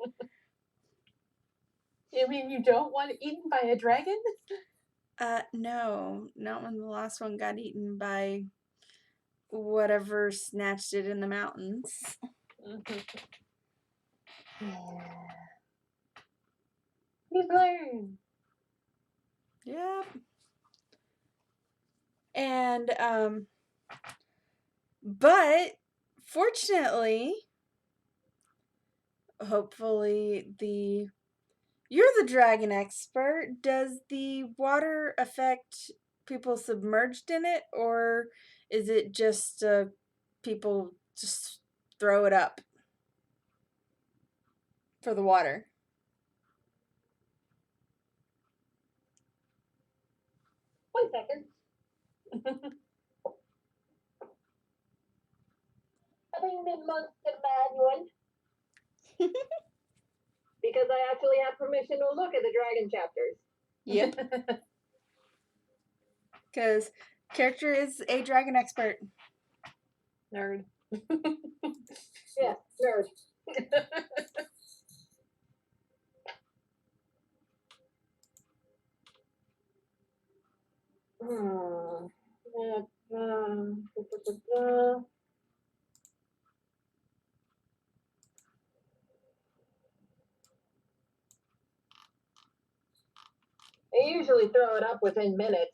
You mean you don't want it eaten by a dragon? No, not when the last one got eaten by whatever snatched it in the mountains. Yeah. We've learned. Yeah. And but fortunately, hopefully you're the dragon expert. Does the water affect people submerged in it, or is it just people just throw it up for the water? One second. Having the monster manual. Because I actually have permission to look at the dragon chapters. Yep. Because character is a dragon expert. Nerd. Yeah, nerd. They usually throw it up within minutes.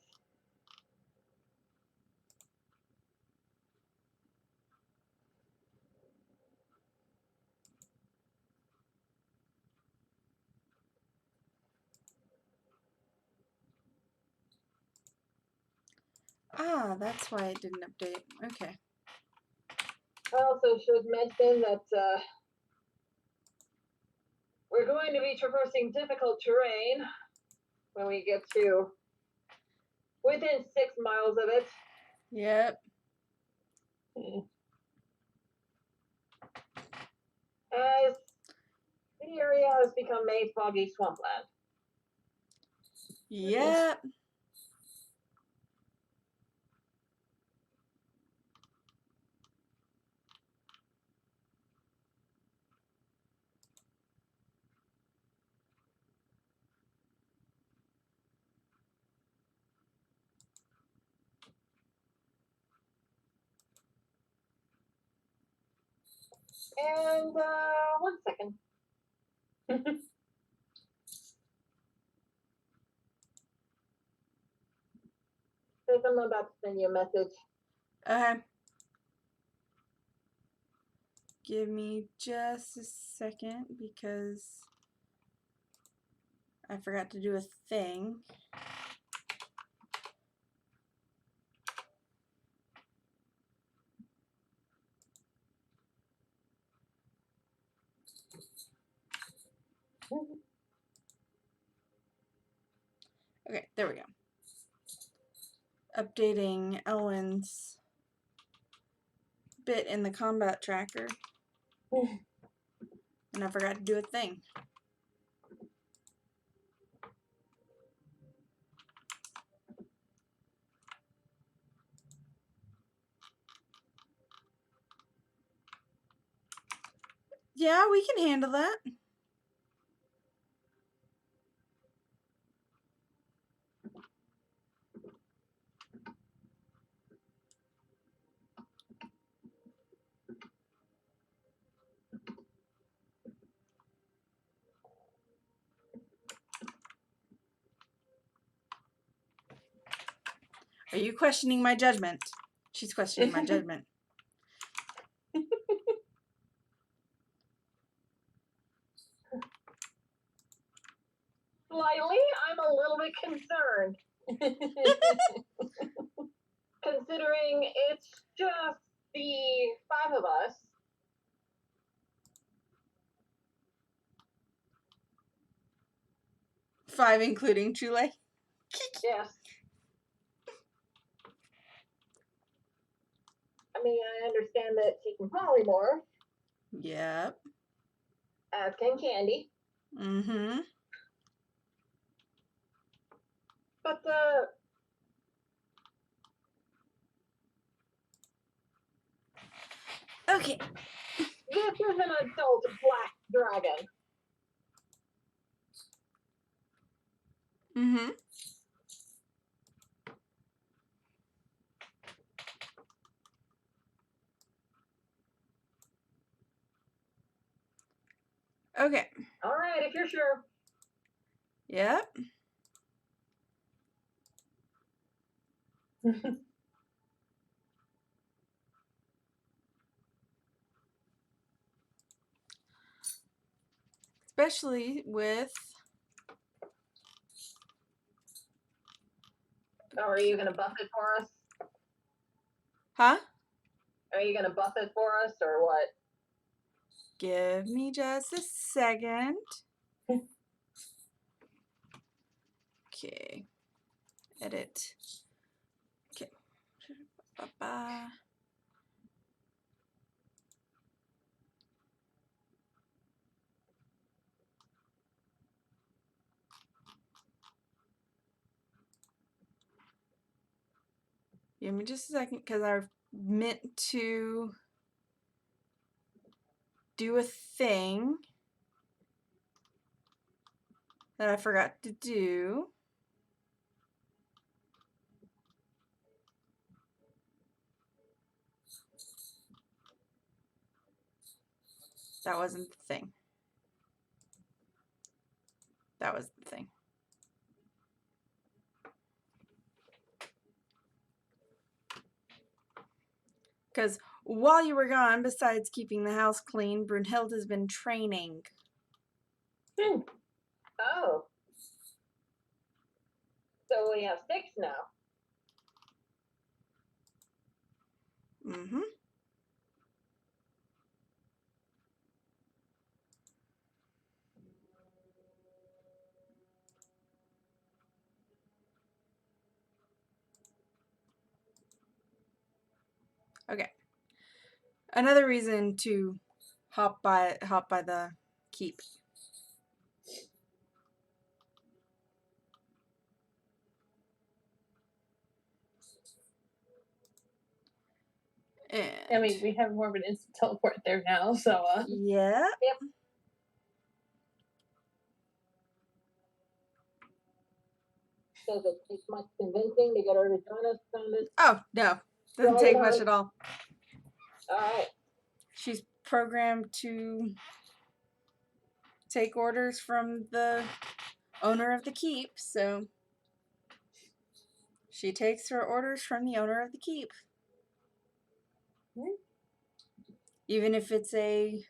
Ah, that's why it didn't update. Okay. I also should mention that we're going to be traversing difficult terrain when we get to within 6 miles of it. Yep. As the area has become a foggy swampland. Yep. And 1 second. Because I'm about to send you a message. Okay. Give me just a second because I forgot to do a thing. Okay, there we go. Updating Elwyn's bit in the combat tracker. And I forgot to do a thing. Yeah, we can handle that. Are you questioning my judgment? She's questioning my judgment. Slightly, I'm a little bit concerned. Considering it's just the 5 of us. Five including Chule. Yes. I mean, I understand that she can polymorph, Yep. as can Candy. Mm-hmm. But, Okay. this is an adult black dragon. Mm-hmm. Okay. All right, if you're sure. Yep. Especially with... Oh, are you going to buff it for us? Huh? Are you going to buff it for us, or what? Give me just a second. Okay. Edit. Okay. Ba-ba. Give me just a second, because I meant to do a thing that I forgot to do. That wasn't the thing. That was the thing. Because while you were gone, besides keeping the house clean, Brunhild has been training. Oh. So we have 6 now. Mm-hmm. Okay. Another reason to hop by the keep. And I mean, we have more of an instant teleport there now, so yeah. Yep. Does it take much convincing to get her to join us on this? Oh, no. Doesn't take much at all. Alright. She's programmed to take orders from the owner of the keep, so she takes her orders from the owner of the keep. Even if it's a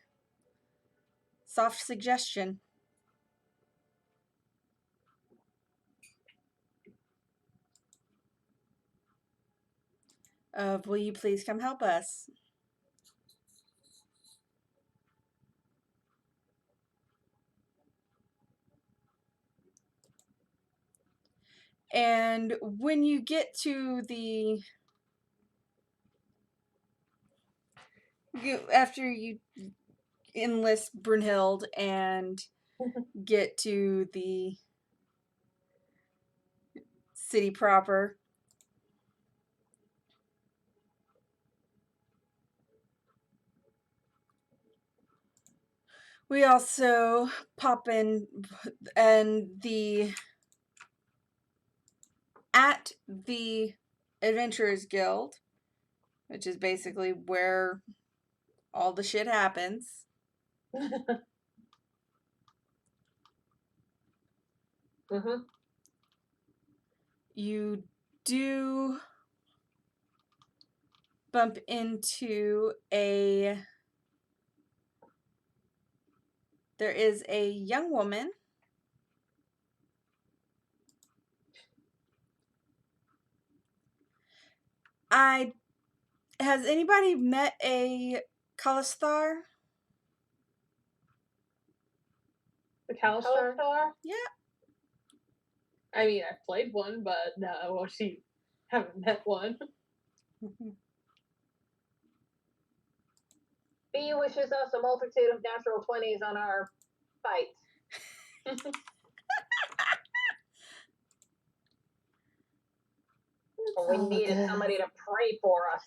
soft suggestion of, will you please come help us? And when you get to the after you enlist Brunhild and get to the city proper, we also pop in and at the Adventurers Guild, which is basically where all the shit happens. Mm-hmm. You do bump into there is a young woman has anybody met a Kalistar? the Kalistar. Yeah. I mean, I've played one, but no, well, she haven't met one. B wishes us a multitude of natural 20s on our fight. We needed somebody to pray for us.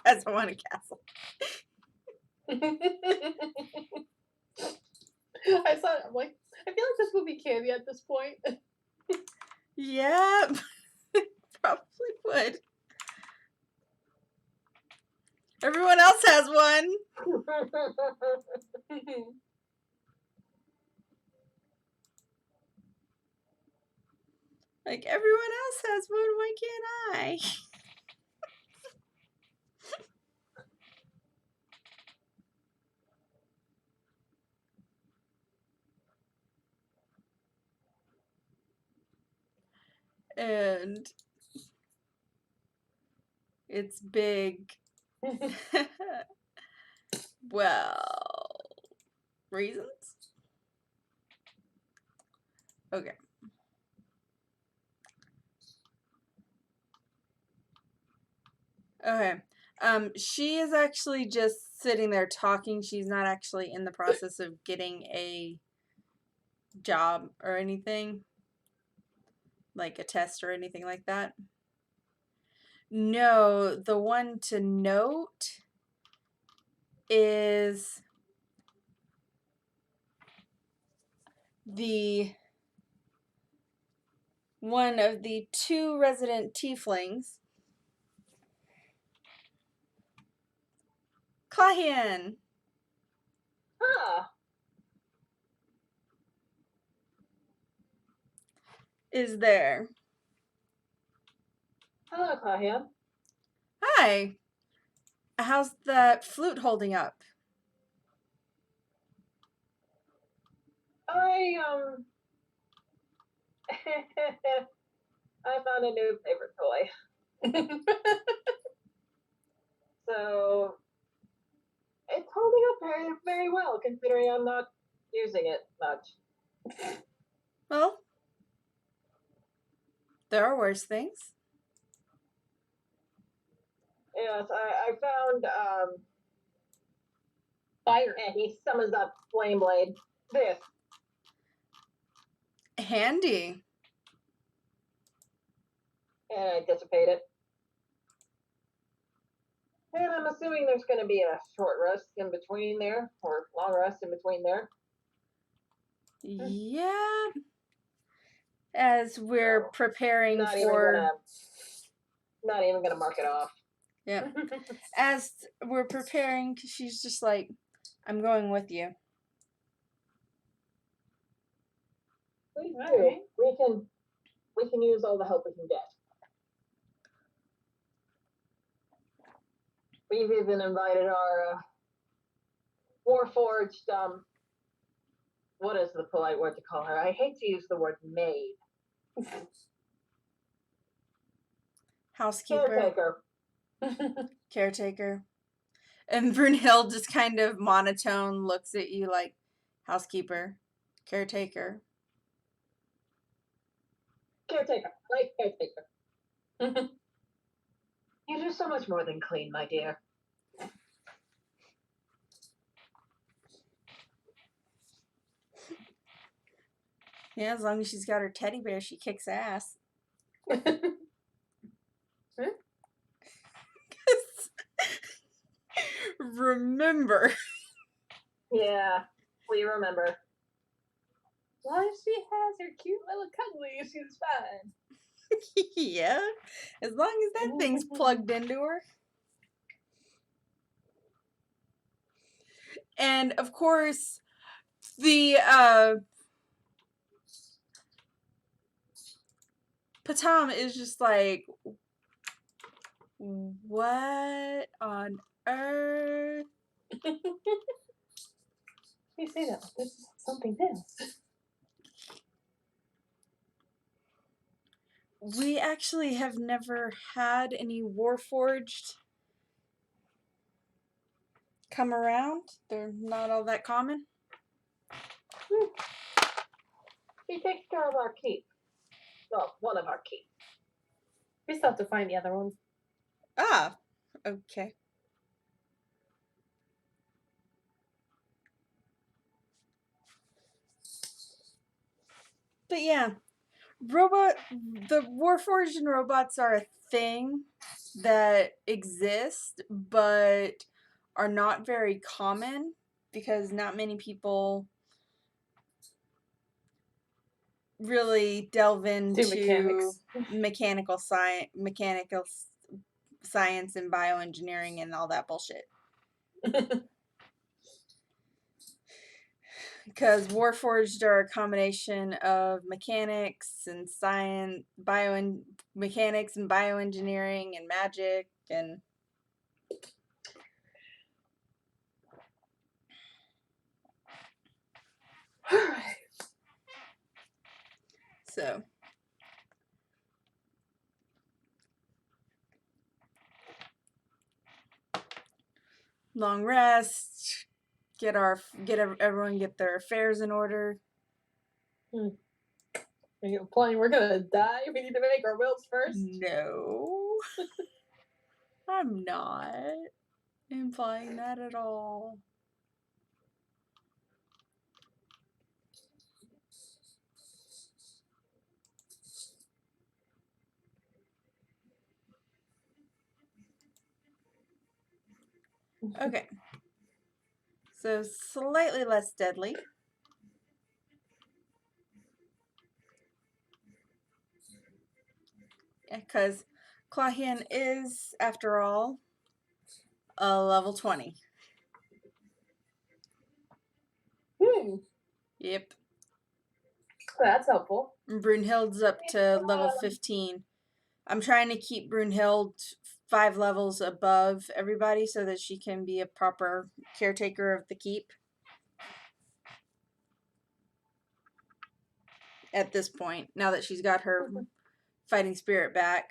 Guys, I want a castle. I saw it. I'm like, I feel like this would be candy at this point. Yep. Probably would. Everyone else has one. Like, everyone else has one, why can't I? And it's big. Well, reasons? Okay. Okay. She is actually just sitting there talking. She's not actually in the process of getting a job or anything, like a test or anything like that. No, the one to note is the one of the 2 resident tieflings, Clahian, Ah, is there. hello, Claudia. Hi. How's that flute holding up? I I found a new favorite toy. So it's holding up very, very well, considering I'm not using it much. Well, there are worse things. Yes, I found Fire. and he summons up Flame Blade. This. Handy. And I dissipate it. And I'm assuming there's going to be a short rest in between there, or long rest in between there. Yeah. As we're preparing Not for... not even gonna mark it off. Yeah. As we're preparing, she's just like, I'm going with you. Please All do. right. We can use all the help we can get. We've even invited our Warforged, what is the polite word to call her? I hate to use the word maid. Housekeeper. Caretaker. Caretaker. And Brunhild just kind of monotone looks at you like, housekeeper, caretaker. Caretaker. Like caretaker. You do so much more than clean, my dear. Yeah, as long as she's got her teddy bear, she kicks ass. Remember. Yeah, we remember. As long as she has her cute little cuddly, she's fine. Yeah, as long as that thing's plugged into her. And of course, the Patam is just like, what on earth? You say that this is something new. We actually have never had any Warforged come around. They're not all that common. He takes care of our keep. Well, one of our keep. We still have to find the other ones. Ah, okay. But yeah, the Warforged and robots are a thing that exist, but are not very common because not many people really delve into mechanical science and bioengineering and all that bullshit. Because Warforged are a combination of mechanics and science, mechanics and bioengineering and magic and so. Long rest. Everyone get their affairs in order. Are you implying we're gonna die? We need to make our wills first. No. I'm not implying that at all. Okay. So slightly less deadly. Because Clawhan is, after all, a level 20. Yep. That's helpful. And Brunhild's up to level 15. I'm trying to keep Brunhild 5 levels above everybody so that she can be a proper caretaker of the keep. At this point, now that she's got her fighting spirit back.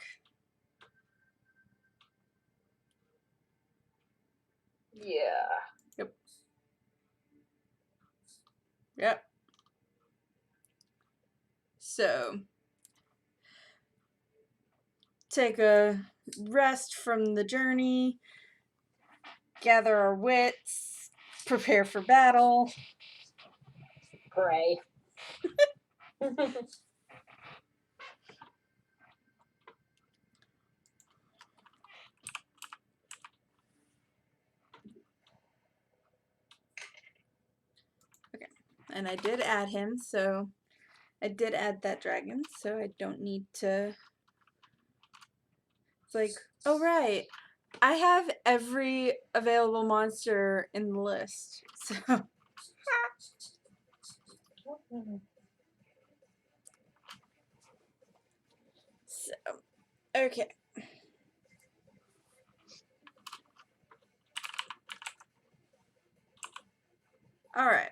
Yeah. Yep. So, take a rest from the journey, gather our wits, prepare for battle. Pray. Okay. And I did add him, so I did add that dragon, so I don't need to. It's like, oh right, I have every available monster in the list. So okay. All right.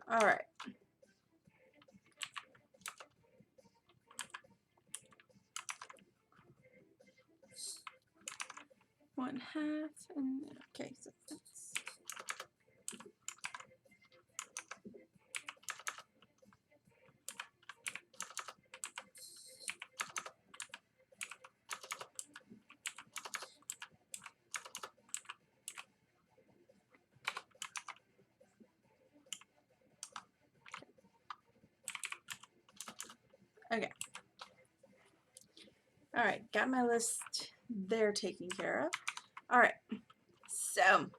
All right. One half and okay, so that's okay. All right, got my list there taken care of. All right, so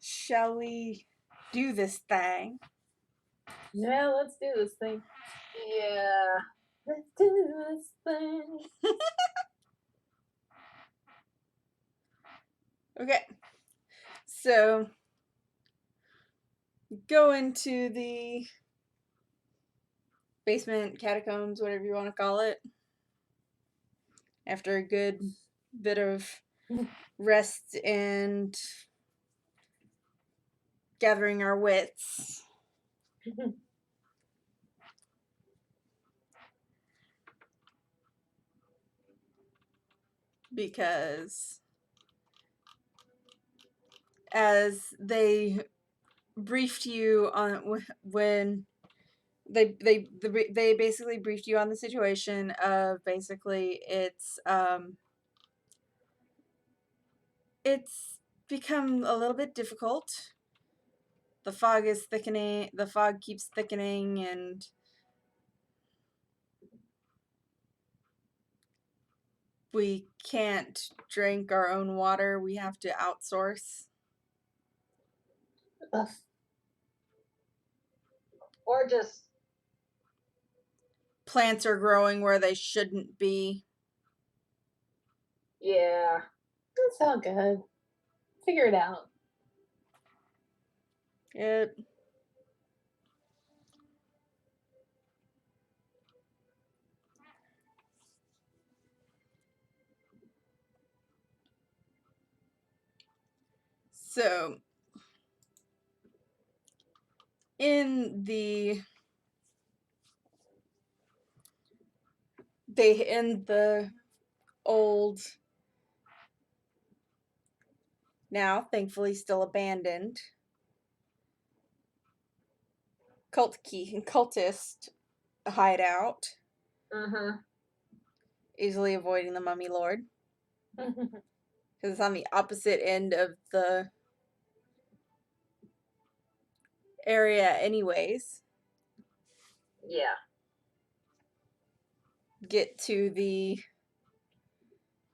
shall we do this thing? Yeah, let's do this thing. Yeah. Let's do this thing. Okay, so go into the basement, catacombs, whatever you want to call it, after a good bit of rest and gathering our wits. Because as they briefed you on when they basically briefed you on the situation of basically it's become a little bit difficult. The fog is thickening. The fog keeps thickening, and we can't drink our own water. We have to outsource. Or just Plants are growing where they shouldn't be. yeah. That's all good. Figure it out. It So in the they end the old, now thankfully still abandoned, cultist hideout, easily avoiding the Mummy Lord. Because it's on the opposite end of the area anyways. Yeah. Get to the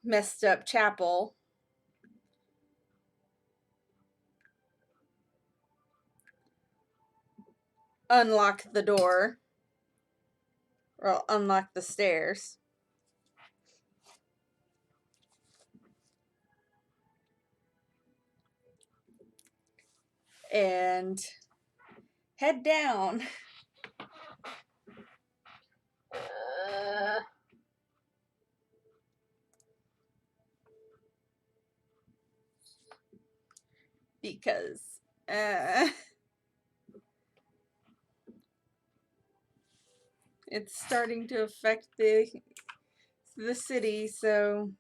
messed up chapel. Unlock the door. Or unlock the stairs. And head down. Because it's starting to affect the city, so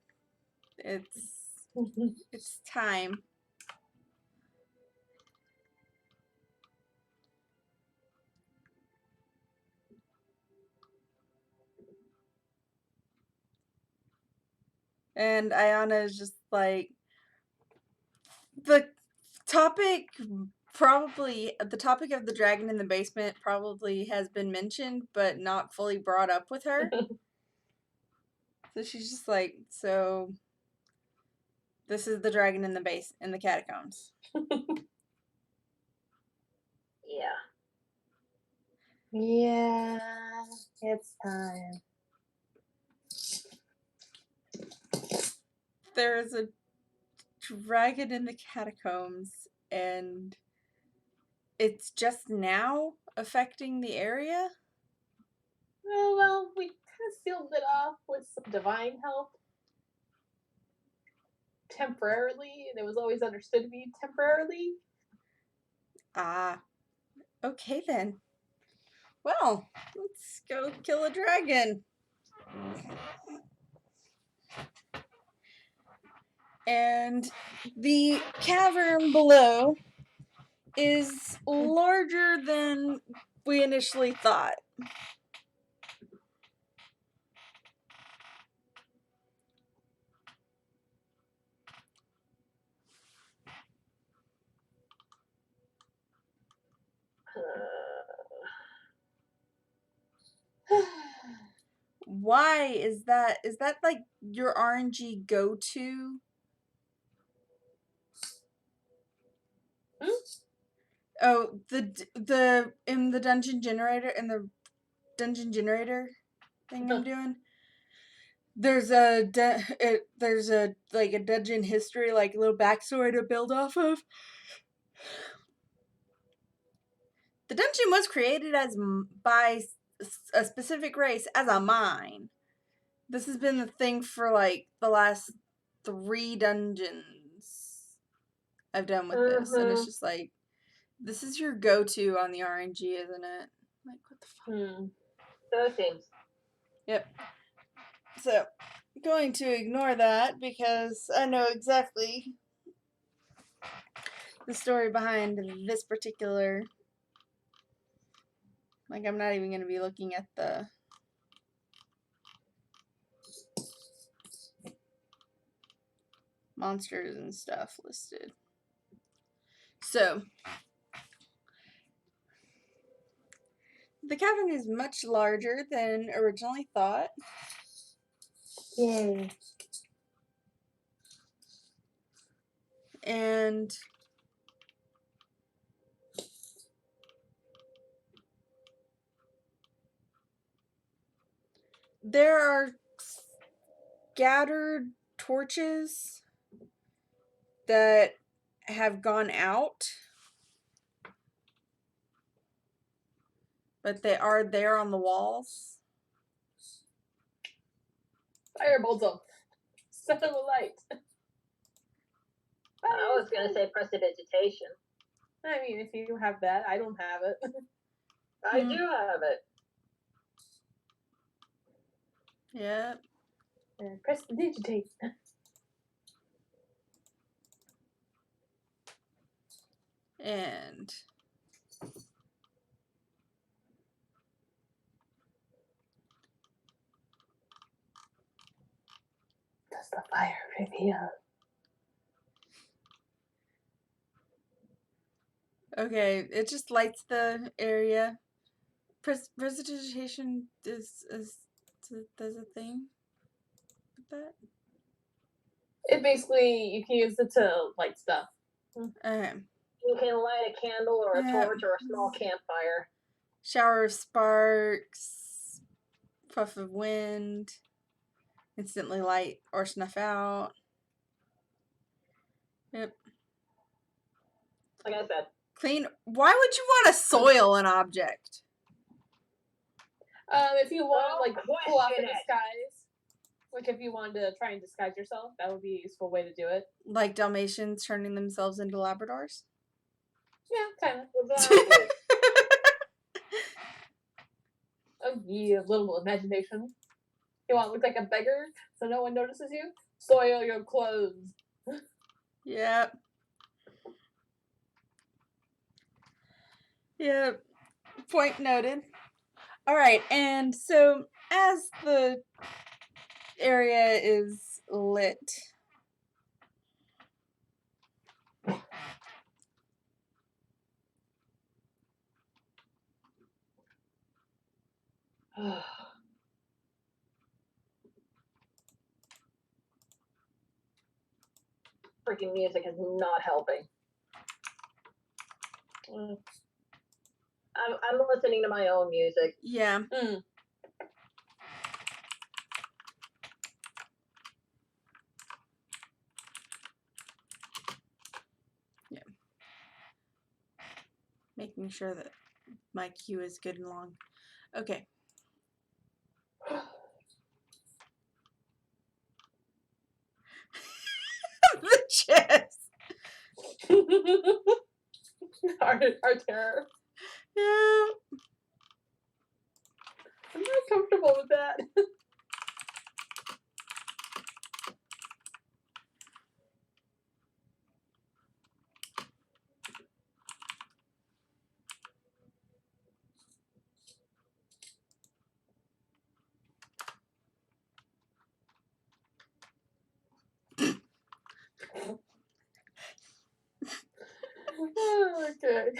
it's time. And Ayana is just like, the topic of the dragon in the basement probably has been mentioned, but not fully brought up with her. So she's just like, so this is the dragon in the catacombs. Yeah. Yeah, it's time. There's a dragon in the catacombs, and it's just now affecting the area? Well, we kind of sealed it off with some divine help. Temporarily, and it was always understood to be temporarily. Ah, okay then. Well, let's go kill a dragon. And the cavern below is larger than we initially thought. Why is that? Is that like your RNG go-to? Oh, the in the dungeon generator thing I'm doing. There's a like a dungeon history, like a little backstory to build off of. The dungeon was created by a specific race as a mine. This has been the thing for like the last 3 dungeons I've done with this, and it's just like, this is your go-to on the RNG, isn't it? Like, what the fuck? So it seems. Yep. So, I'm going to ignore that because I know exactly the story behind this particular. Like, I'm not even going to be looking at the monsters and stuff listed. So, the cavern is much larger than originally thought. Yay. And there are scattered torches that have gone out, but they are there on the walls. Firebolts them. Set them alight. I was going to say prestidigitation. I mean, if you have that, I don't have it. I do have it. Yep. And press the digitate. And Does the fire reveal? okay, it just lights the area. Prestidigitation does a thing with that. It basically, you can use it to light stuff. Okay. You can light a candle or a torch or a small campfire. Shower of sparks, puff of wind, instantly light or snuff out. Yep. Like I said. Clean. Why would you want to soil an object? If you want to like pull off a question it. disguise, like if you wanted to try and disguise yourself, that would be a useful way to do it. Like Dalmatians turning themselves into Labradors? Yeah, kind of. Exactly. Oh, yeah, little imagination. You want to look like a beggar so no one notices you? Soil your clothes. Yep. Yep. Point noted. All right, and so as the area is lit, Freaking music is not helping. I'm listening to my own music. yeah. Yeah. Making sure that my cue is good and long. Okay. The chest. Our terror. Yeah. I'm not comfortable with that. Okay.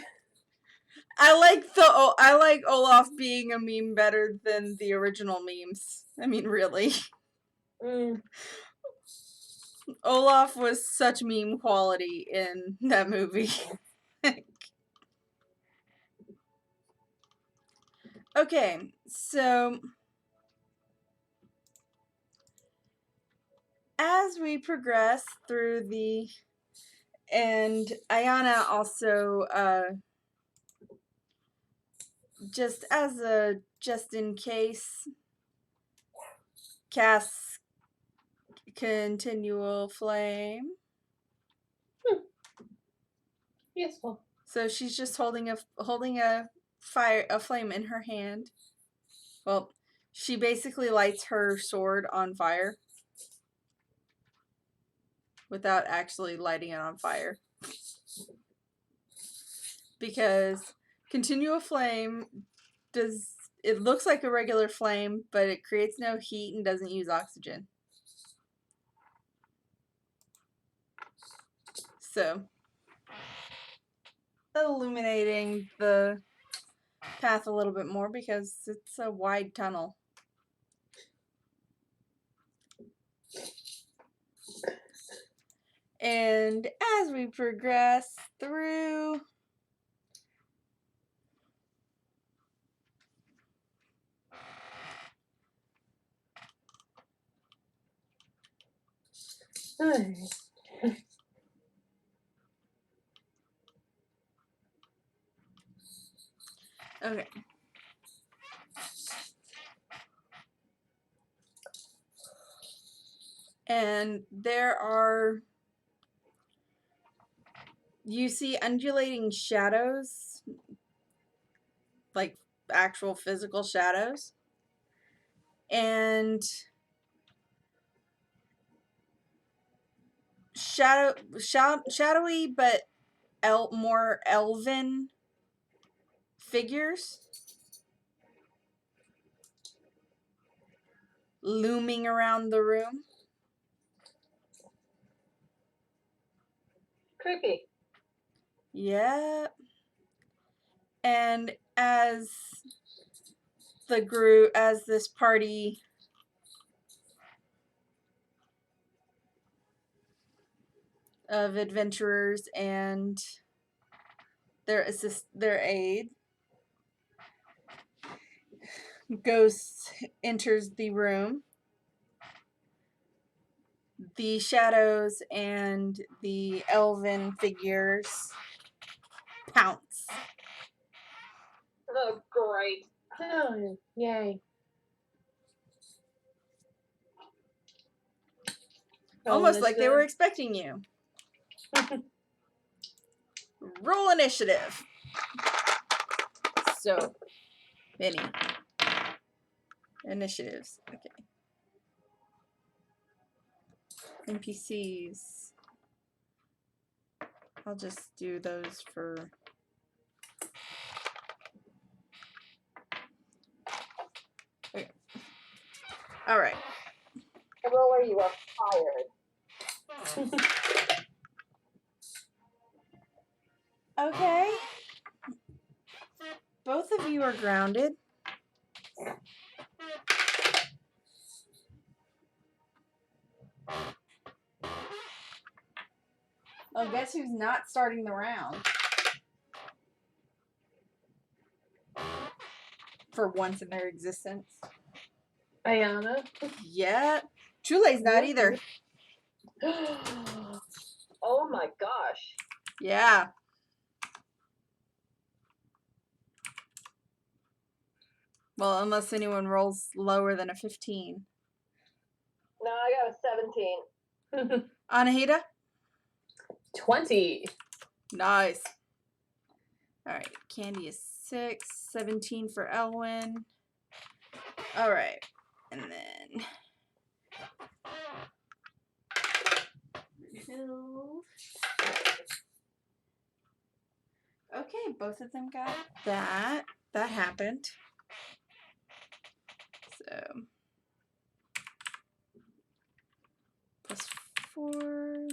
I like Olaf being a meme better than the original memes. I mean, really. Olaf was such meme quality in that movie. Okay, so as we progress through the, and Ayana also just as a just in case casts continual flame. Useful. So she's just holding a flame in her hand. Well, she basically lights her sword on fire without actually lighting it on fire. Because continual flame it looks like a regular flame, but it creates no heat and doesn't use oxygen. So, illuminating the path a little bit more because it's a wide tunnel. And as we progress through, okay. And you see undulating shadows, like actual physical shadows. and shadowy but more elven figures looming around the room. Creepy. Yeah. And as this party of adventurers and their aide enters the room, the shadows and the elven figures pounce. Oh, great. Oh, yay. Almost like they were expecting you. Roll initiative. So many initiatives. Okay. NPCs. I'll just do those for... Okay. All right. Roller, you are fired. Okay. Both of you are grounded. Oh, guess who's not starting the round? For once in their existence. Ayana. Yeah. Chule's not either. Oh my gosh. Yeah. Well, unless anyone rolls lower than a 15. No, I got a 17. Anahita? 20. Nice. Alright, Candy is 6. 17 for Elwyn. Alright. And then... Okay, both of them got that. That happened. So... plus 4...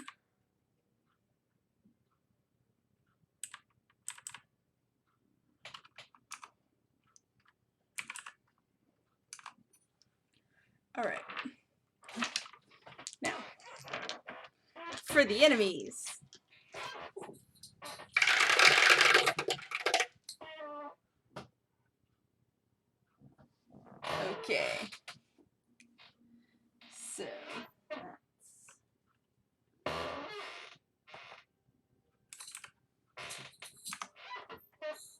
Alright. Now, for the enemies. Okay. So, that's...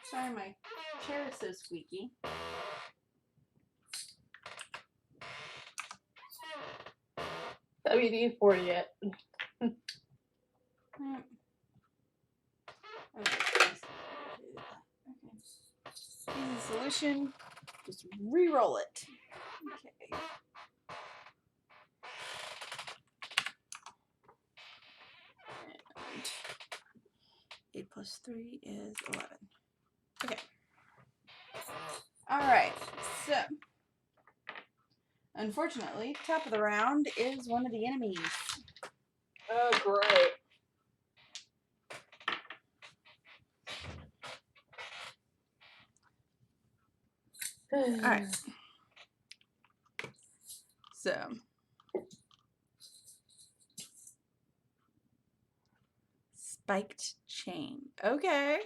Sorry, my chair is so squeaky. WD-40 yet. Okay. Easy solution. Just re-roll it. Okay. And 8 plus 3 is 11. Okay. Alright, so unfortunately, top of the round is one of the enemies. Oh, great. Alright. So spiked chain. Okay.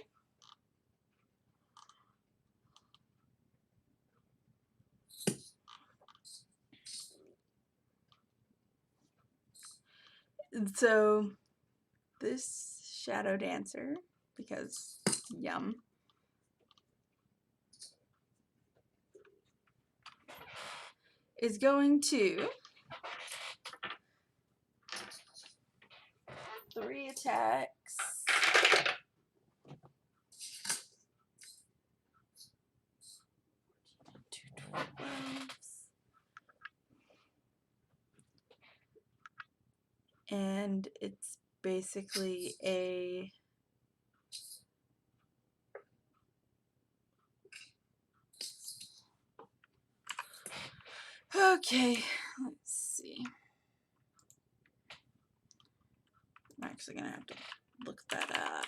So this Shadow Dancer, because yum, is going to 3 attacks. Two 12s. And it's basically a okay, let's see. I'm actually gonna have to look that up.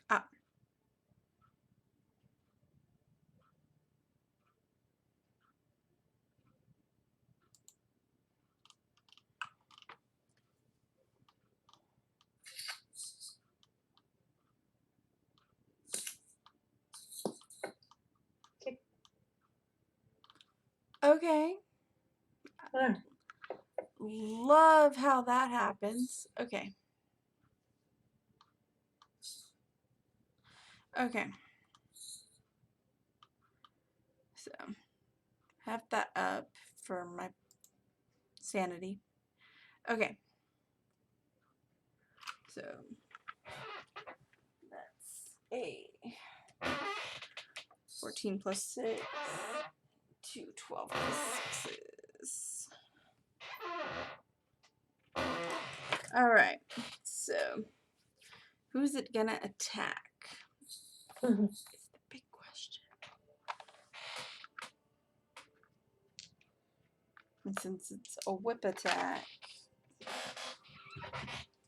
Ah. Okay. Love how that happens. Okay. Okay. So, have that up for my sanity. Okay. So, that's a 14 plus 6. 2 12 plus 6s. Alright. So, who's it gonna attack? Is the big question. And since it's a whip attack, it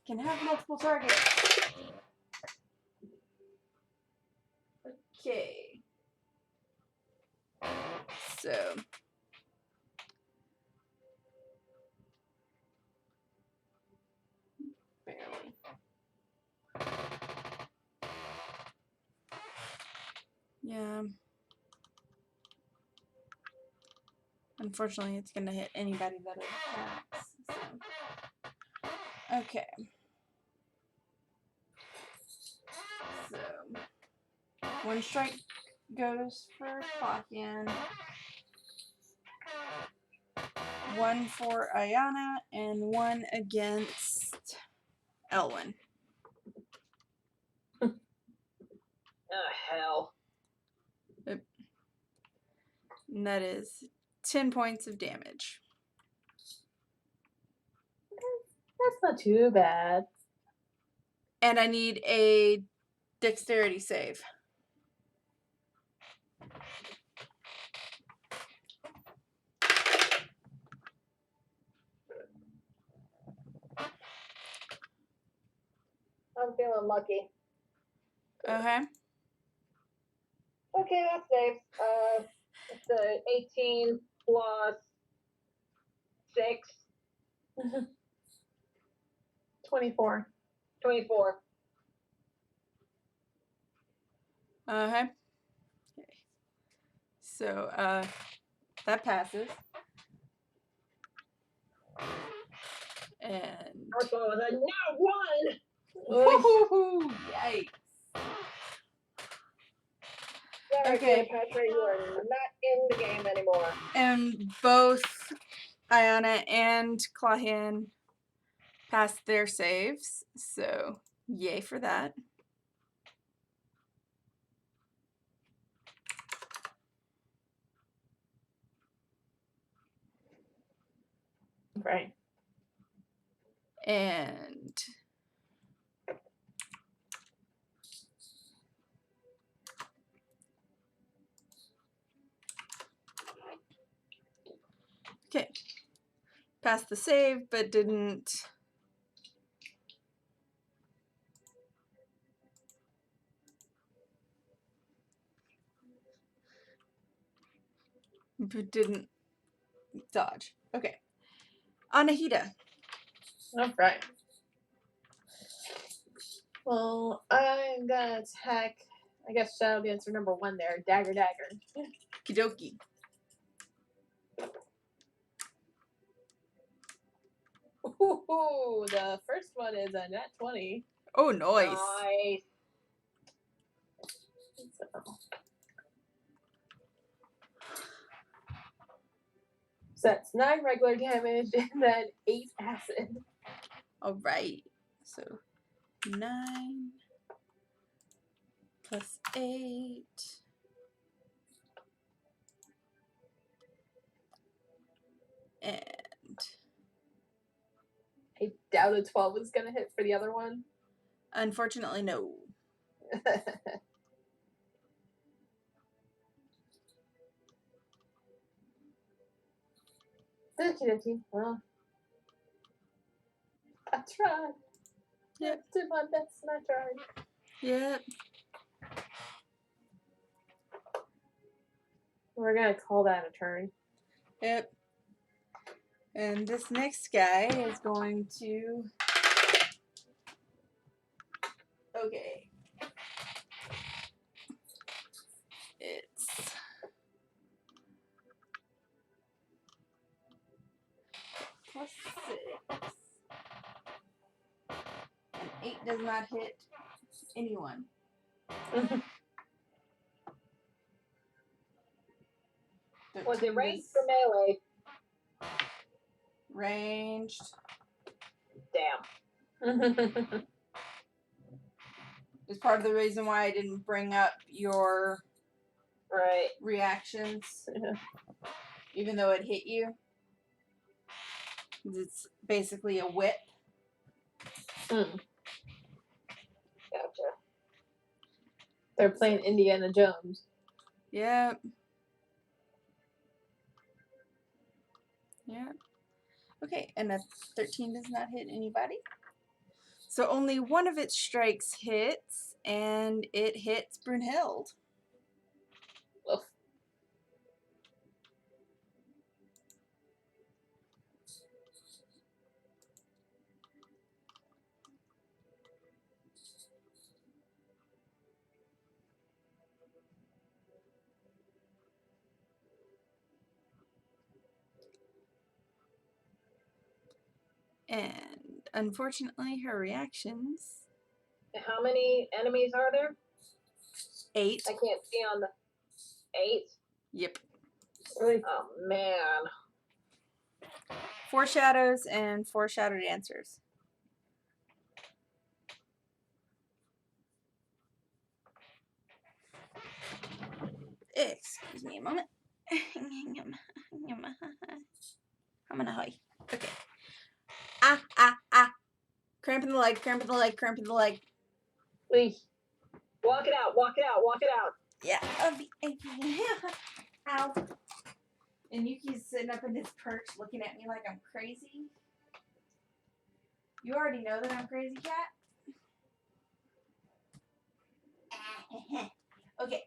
can have multiple targets. Okay. So, barely. Yeah. Unfortunately, it's going to hit anybody that it attacks. So. Okay. So, 1 strike goes for Clockian. 1 for Ayana, and 1 against Elwyn. Oh, hell. And that is 10 points of damage. That's not too bad. And I need a dexterity save. I'm feeling lucky. Okay. Okay, that saves. It's a 18 plus 6. 24. 24. Okay. So, that passes. And First one was a no 1! woohoo! Yikes. Sorry, Okay. Cleopatra, you are not in the game anymore. And both Ayana and Clahan passed their saves, so yay for that. Right. And okay. Passed the save, but didn't dodge. Okay. Anahita. Alright. Well, I'm gonna attack, I guess, Shadow Dancer number 1 there. Dagger. Okie dokie. Ooh, the first one is a nat 20. Oh, nice. Nice. So that's 9 regular damage and then 8 acid. All right. So 9 plus 8. And I doubted 12 was going to hit for the other one. unfortunately, no. Well, I tried. Yep. I did my best and I tried. Yep. We're going to call that a turn. Yep. And this next guy is going to... Okay. It's... plus 6. And 8 does not hit anyone. Was it 13 ranged does- or melee? Ranged. Damn. Is part of the reason why I didn't bring up your Right. reactions, even though it hit you. It's basically a whip. Gotcha. They're playing Indiana Jones. Yep. Yep. Okay, and a 13 does not hit anybody. So only one of its strikes hits, and it hits Brunhild. Oof. And unfortunately, her reactions. How many enemies are there? 8. I can't see on the 8. Yep. Oh man. 4 shadows and 4 shadow dancers. Excuse me a moment. I'm gonna hide. Okay. Ah. Cramp in the leg, cramp in the leg, cramp in the leg. Wait. Walk it out, walk it out, walk it out. Yeah. Ow. And Yuki's sitting up in his perch looking at me like I'm crazy. You already know that I'm crazy, cat? Okay.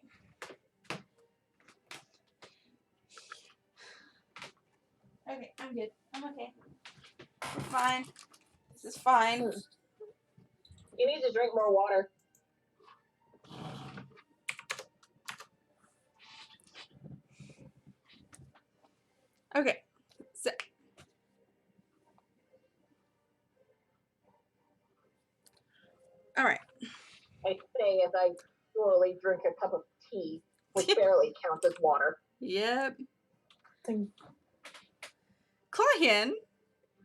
Okay, I'm good. I'm okay. We're fine. This is fine. You need to drink more water. Okay. So. Alright. I say as I slowly drink a cup of tea, which barely counts as water. Yep. Claudian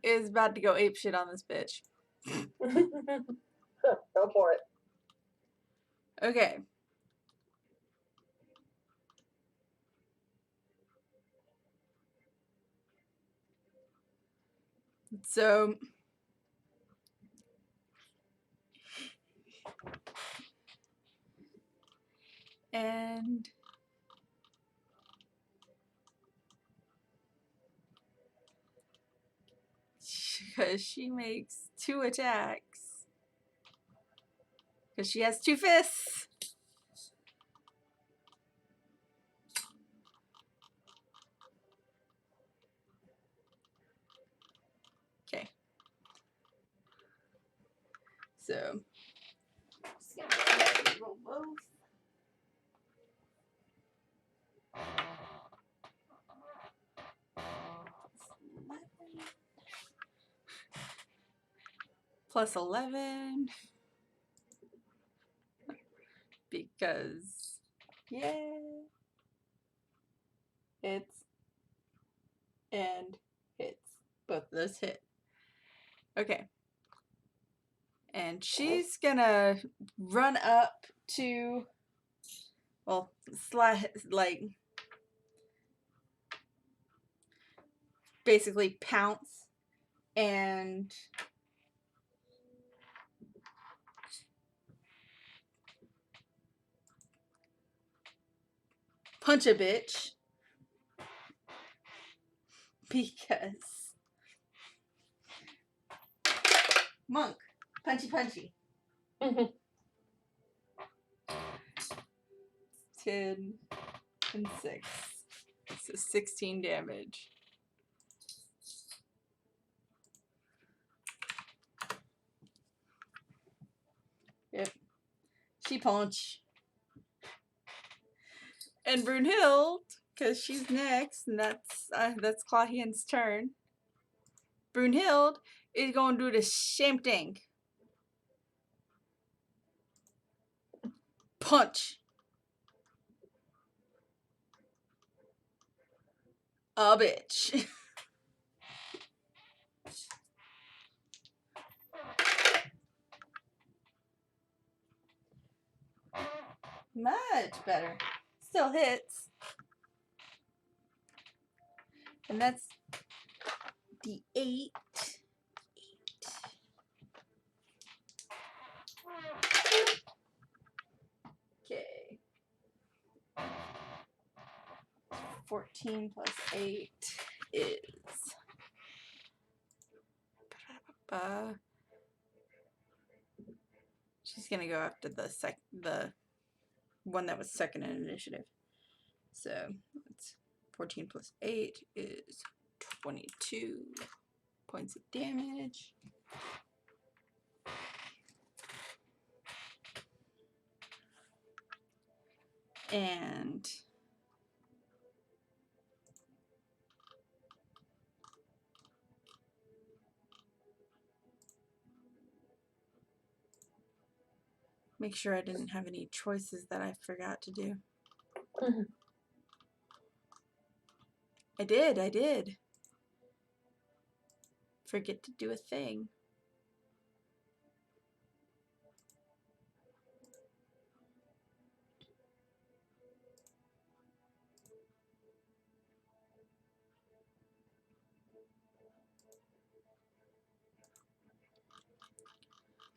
is about to go apeshit on this bitch. Go for it. Okay. So and because she makes 2 attacks. Because she has 2 fists. Okay. So just gonna roll both. Plus 11. Because, yeah. Hits. And hits. Both of those hit. Okay. And she's gonna run up to, well, like, basically pounce and punch a bitch. Because monk. Punchy punchy. 10 and 6. So 16 damage. Yep. She punch. And Brunhild, because she's next, and that's Claudian's turn. Brunhild is going to do the same thing. Punch. A bitch. Much better. Still hits. And that's the 8. Okay. 14 plus 8 is... She's gonna go after the one that was second in initiative. So it's 14 plus 8 is 22 points of damage. And make sure I didn't have any choices that I forgot to do. I did. Forget to do a thing.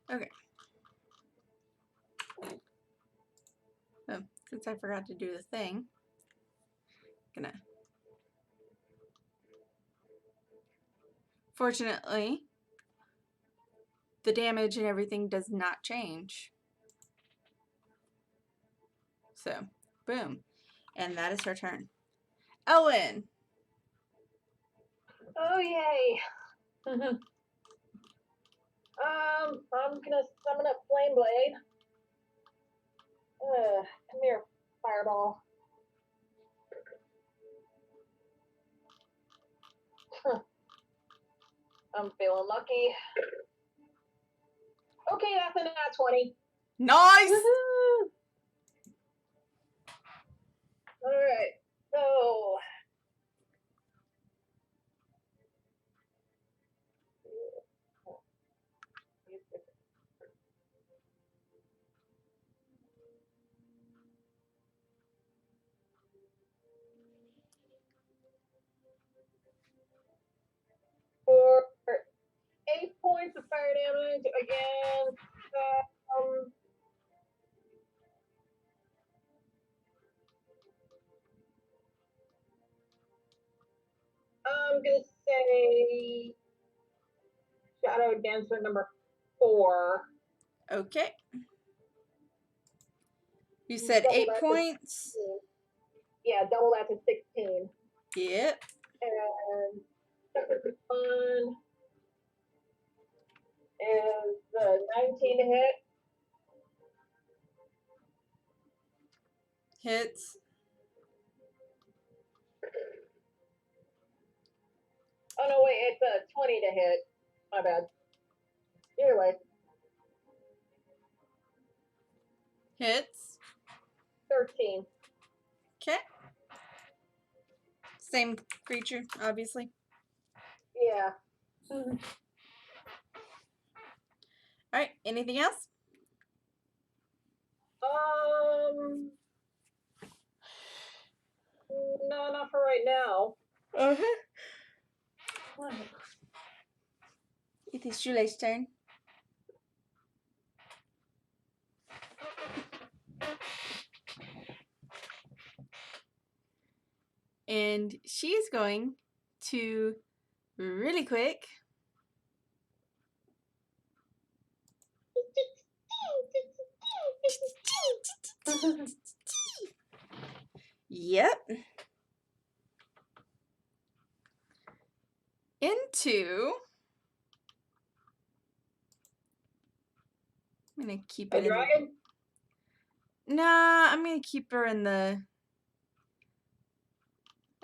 Okay. So, since I forgot to do the thing, gonna... Fortunately, the damage and everything does not change. So, boom. And that is her turn. Ellen! Oh, yay. I'm gonna summon up Flame Blade. Come here, Fireball. I'm feeling lucky. Okay, that's a nat 20. Nice! Alright, so... For 8 points of fire damage against I'm gonna say Shadow Dancer number 4. Okay. You said Double 8 that to points? 16. Yeah, double that to 16. Yep. And second one is 19 to hit. Hits. Oh no, wait, it's 20 to hit. My bad. Either way. Hits. 13. Okay. Same creature, obviously. Yeah. Alright, anything else? No, not for right now. It is Jule's turn. And she's going to really quick yep. Into I'm gonna keep A it in. dragon? Nah, I'm gonna keep her in the.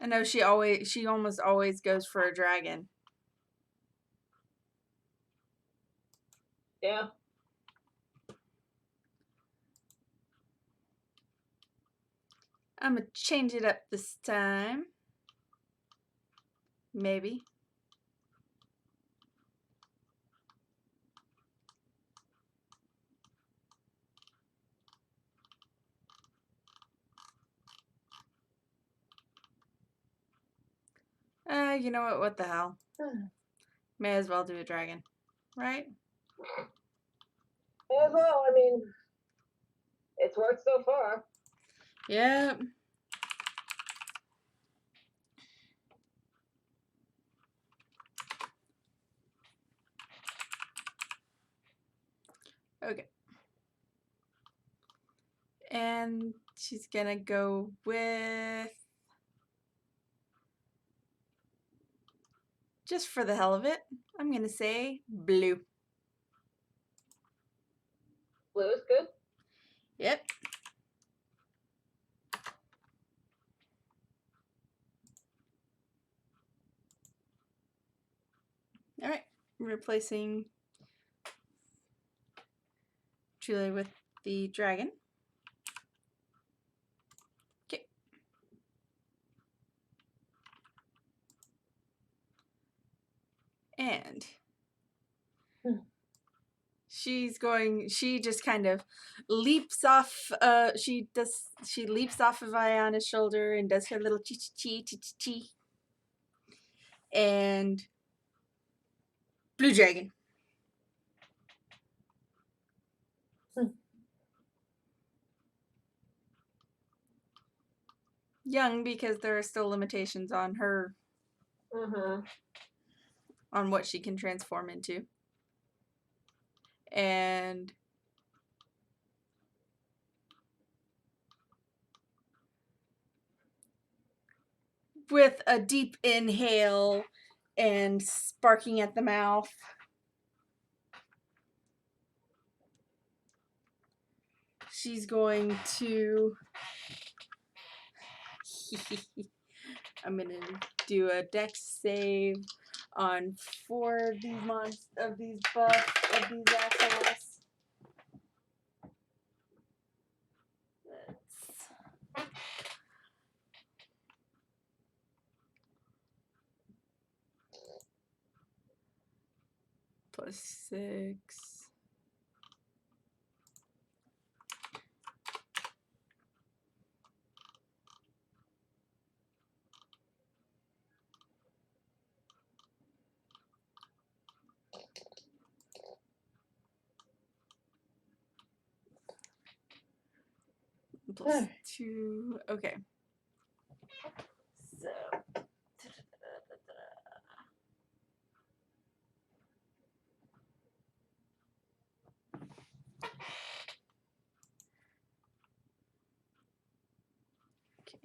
I know she almost always goes for a dragon. Yeah. I'm gonna change it up this time. Maybe. You know what? What the hell? May as well do a dragon, right? As well, I mean, it's worked so far. Yep. Okay. And she's gonna go with, just for the hell of it, I'm gonna say blue. Blue is good. Yep. All right. Replacing Julie with the dragon. Okay. And she just kind of leaps off, she leaps off of Ayana's shoulder and does her little chi. And blue dragon. Young, because there are still limitations on her, on what she can transform into. And with a deep inhale and sparking at the mouth, she's going to I'm gonna do a dex save on 4 of these buffs of these assholes. Plus 6. Plus 2. Okay. So. Okay.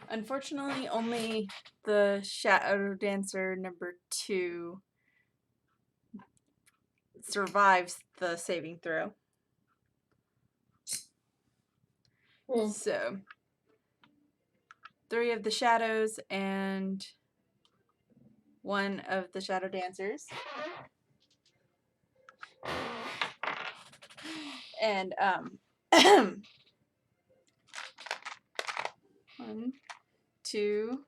Unfortunately, only the Shadow Dancer number 2 survives the saving throw. So 3 of the shadows and one of the shadow dancers. And 1, 2,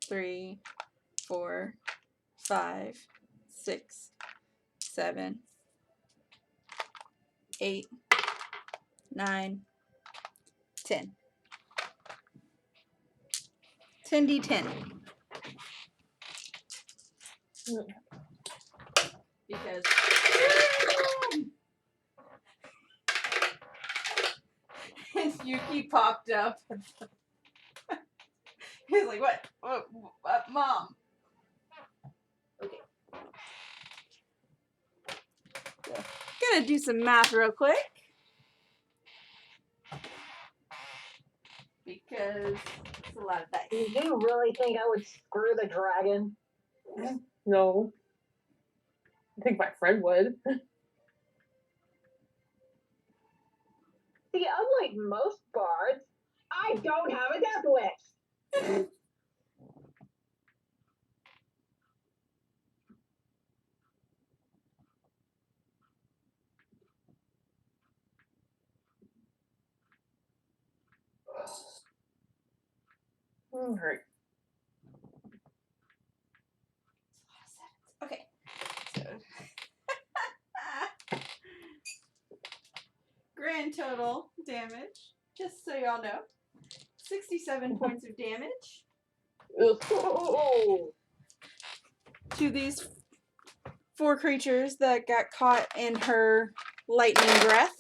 3, 4, 5, 6, 7, 8, 9, 10. 10d10. Because Yuki popped up. He's like, what? Mom? Okay. So, gonna do some math real quick. Because it's a lot of dice. Do you really think I would screw the dragon? No. I think my friend would. See, unlike most bards, I don't have a death wish. Alright. Okay. So grand total damage, just so y'all know, 67 points of damage to these 4 creatures that got caught in her lightning breath.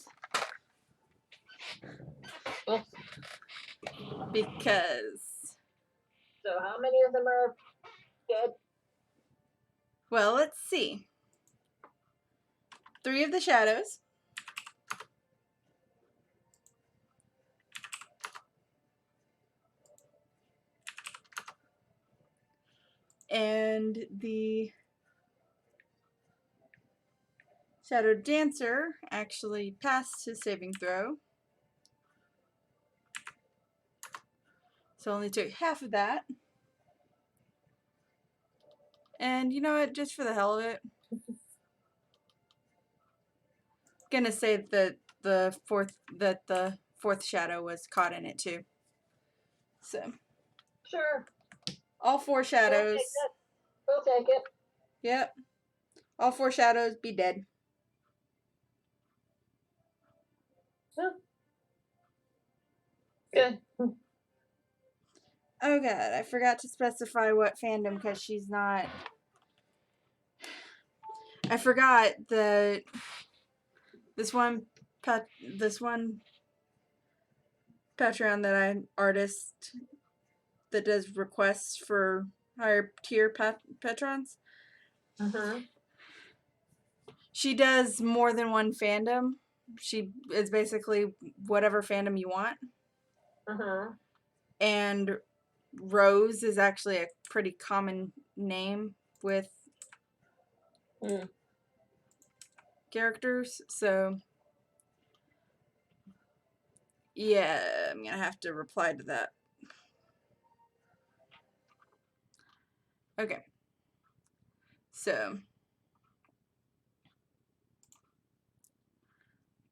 Because... So how many of them are dead? Well, let's see. 3 of the shadows. And the Shadow Dancer actually passed his saving throw. So only took half of that. And you know what, just for the hell of it, gonna say that the fourth shadow was caught in it too. So Sure. all 4 shadows. We'll take it. Yep. All 4 shadows be dead. Good. Oh god, I forgot to specify what fandom because she's not. I forgot that this one Patreon that I'm artist that does requests for higher tier patrons. Mm-hmm. She does more than one fandom. She is basically whatever fandom you want. Mm-hmm. And Rose is actually a pretty common name with characters. So, yeah, I'm going to have to reply to that. Okay. So,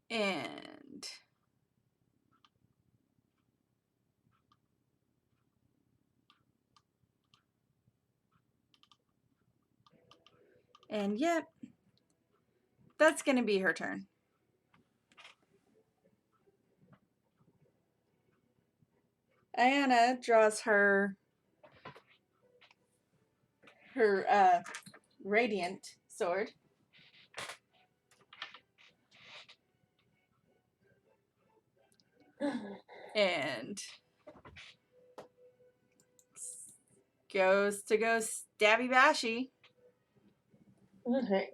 and yep, that's going to be her turn. Ayana draws her radiant sword. And goes to go stabby bashy. Okay.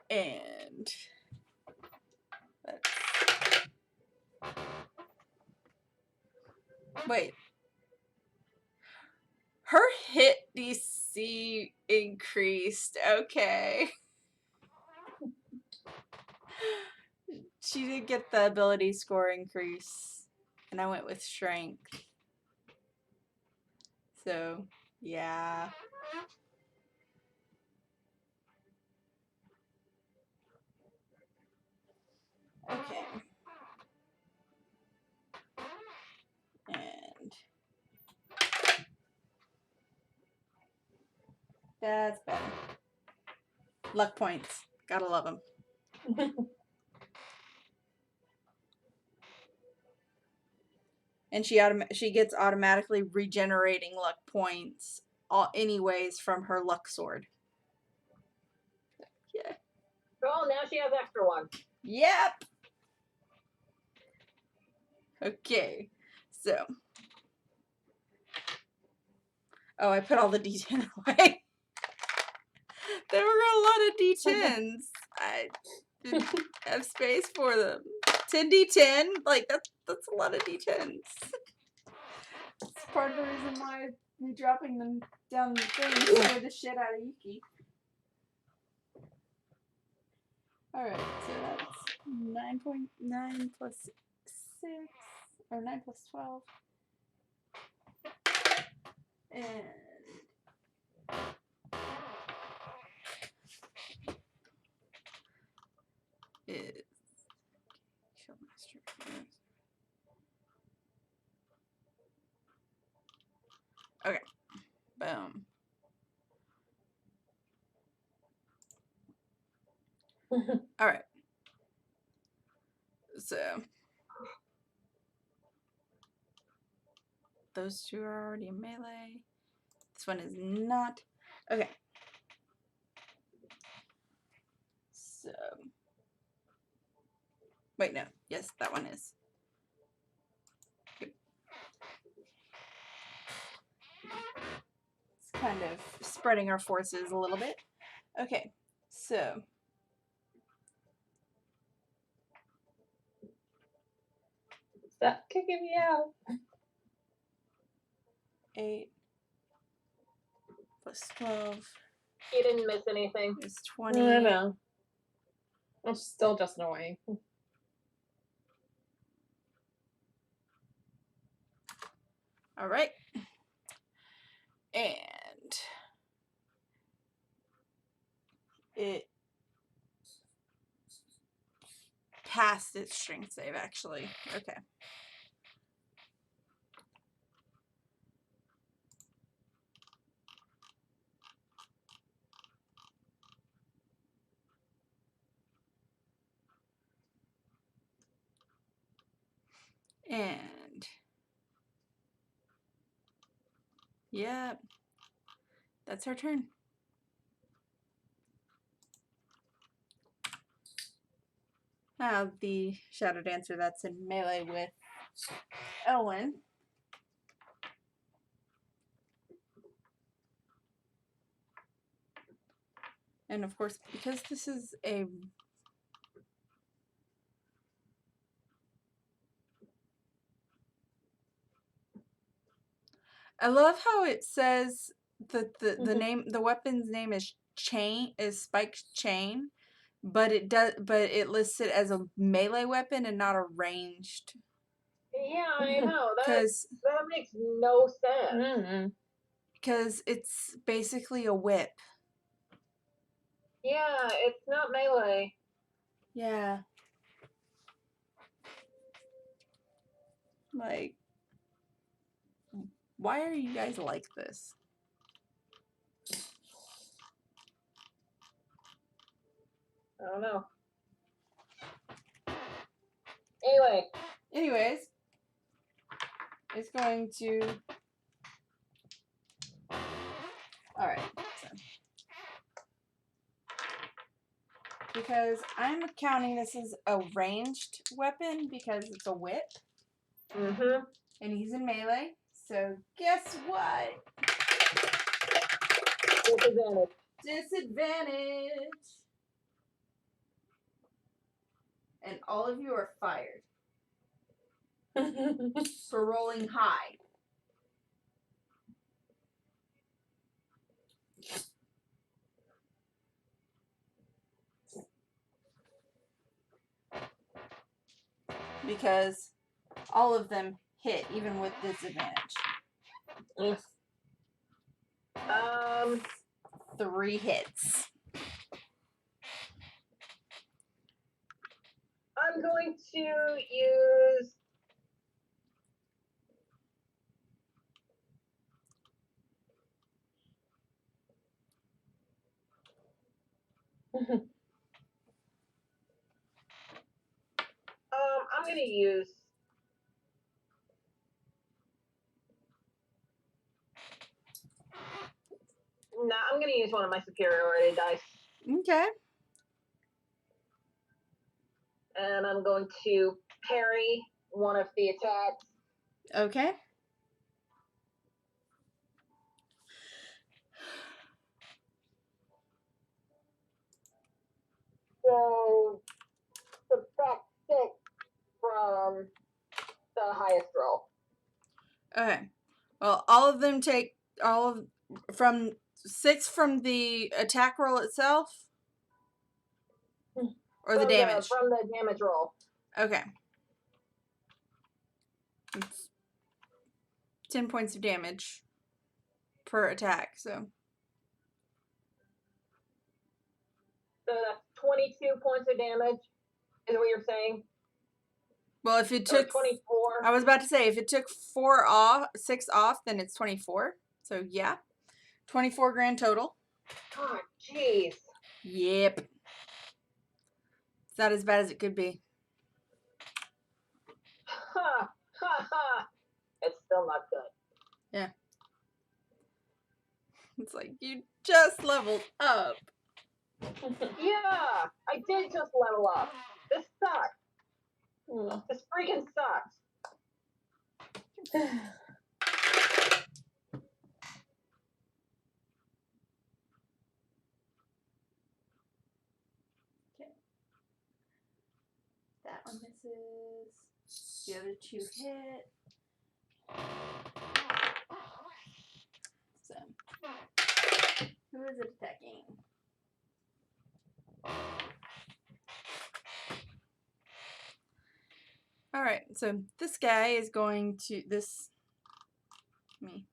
And wait. Her hit DC increased. Okay. She did get the ability score increase. And I went with strength. So Yeah. Okay. And that's better. Luck points. Gotta love them. And she gets automatically regenerating luck points anyways from her luck sword. Yeah. Oh, now she has extra one. Yep. Okay. So. Oh, I put all the D10 away. There were a lot of D10s. I didn't have space for them. 10D10? Like, that's a lot of D10s. It's part of the reason why me dropping them down the thing scared the shit out of Yuki. Alright, so that's 9.9 plus 6, or 9 plus 12. And is okay. Boom. Alright. So those two are already in melee. This one is not. Okay. So wait, no. Yes, that one is. Yep. It's kind of spreading our forces a little bit. Okay. So Stop kicking me out. 8 plus 12 You didn't miss anything. is 20. I know. It's still just annoying. All right. And it passed its strength save, actually. Okay. And yep, that's her turn. Now the Shadow Dancer that's in melee with Elwyn. And of course, because this is a I love how it says that the name, the weapon's name is spiked chain, but it lists it as a melee weapon and not a ranged. Yeah, I know. That Because makes no sense. Mm-hmm. Because it's basically a whip. Yeah, it's not melee. Yeah. Like, why are you guys like this? I don't know. Anyways, it's going to. Alright. So. Because I'm counting this as a ranged weapon because it's a whip. Mm-hmm. And he's in melee. So guess what? Disadvantage. Disadvantage. And all of you are fired. For rolling high. Because all of them hit, even with disadvantage. Ugh. 3 hits. I'm going to use. I'm going to use. Nah, I'm going to use one of my superiority dice. Okay. And I'm going to parry one of the attacks. Okay. So, subtract 6 from the highest roll. Okay. Well, all of them take from 6 from the attack roll itself, or the damage. From the damage roll. Okay. It's 10 points of damage per attack. So that's 22 points of damage. Is what you're saying? well, if it took 24. I was about to say if it took 6 off, then it's 24. So yeah, 24 grand total. God, jeez. Yep. It's not as bad as it could be. Ha ha ha. It's still not good. Yeah. It's like you just leveled up. Yeah, I did just level up. This sucks. This freaking sucks. That one misses. The other 2 hit. So, who is it attacking? Alright, so this guy is going to, let me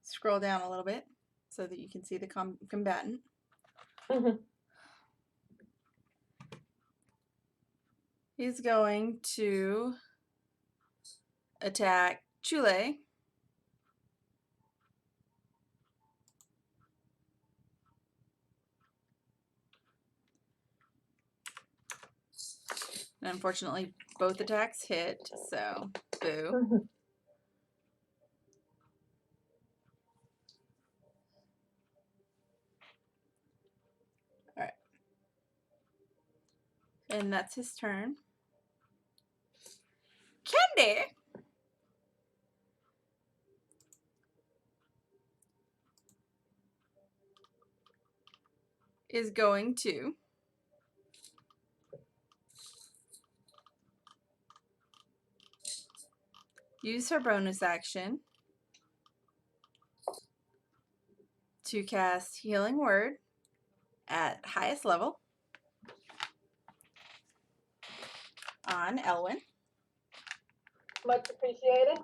scroll down a little bit so that you can see the combatant. He's going to attack Chule. And unfortunately, both attacks hit, so boo. Alright. And that's his turn. Candy! Is going to use her bonus action to cast Healing Word at highest level on Elwyn. Much appreciated.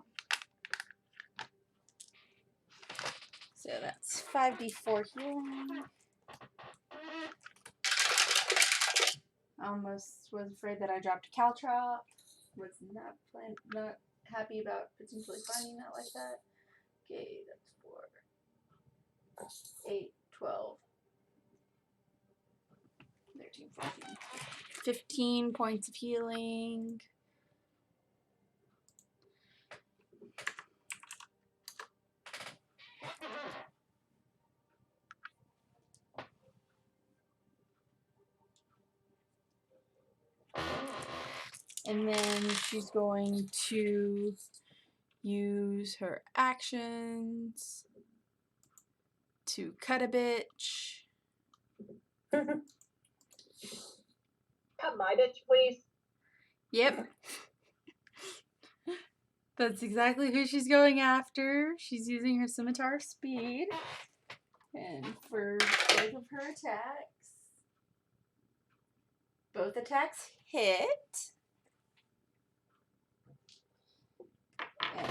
So that's 5d4 healing. Almost was afraid that I dropped a caltrop. Was not happy about potentially finding that like that. Okay, that's 4, 8, 12, 13, 14, 15 points of healing. And then she's going to use her actions to cut a bitch. Cut my bitch, please. Yep. That's exactly who she's going after. She's using her scimitar speed. And for both of her attacks, both attacks hit. And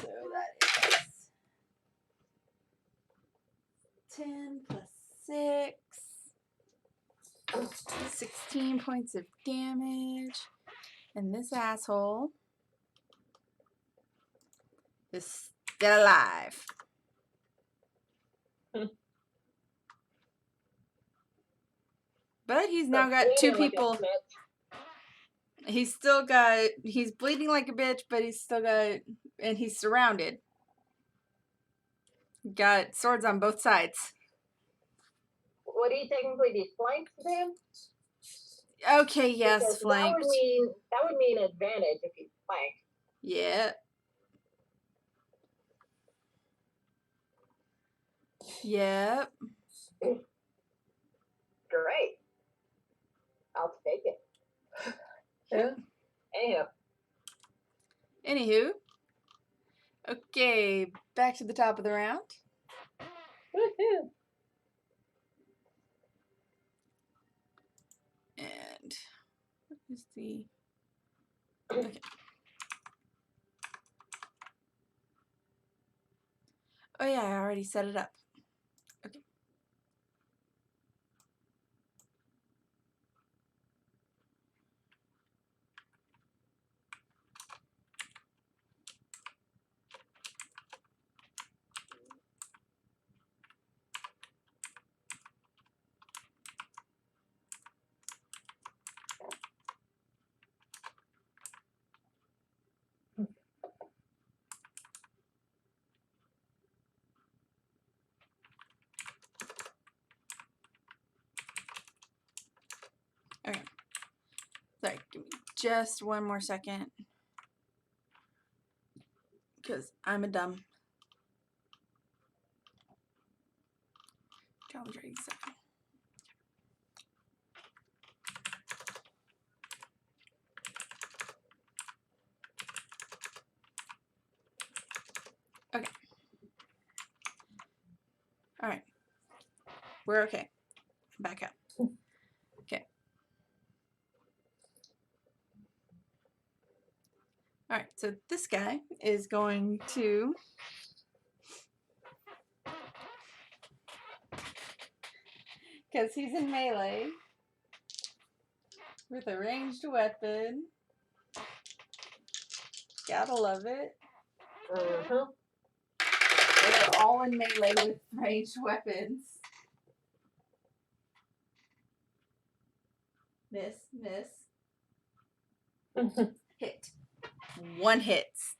so that is 6. 16 points of damage. And this asshole is still alive. But he's now got 2 people. He's bleeding like a bitch, but he's still got, and he's surrounded. Got swords on both sides. Would he technically be flanked then? Okay, yes, because flanked. That would mean advantage if he's flanked. Yeah. Yep. Great. I'll take it. Yeah. Anywho. Okay, back to the top of the round. Woohoo. And what is the... Okay. Oh yeah, I already set it up. Okay. Okay. Sorry, give me just one more second. Because I'm a dumb. Challenge rating 7. Okay. Alright. We're okay. Back up. Okay. Alright, so this guy is going to because he's in melee with a ranged weapon. Gotta love it. They're all in melee with ranged weapons. Miss. Hit. 1 hits.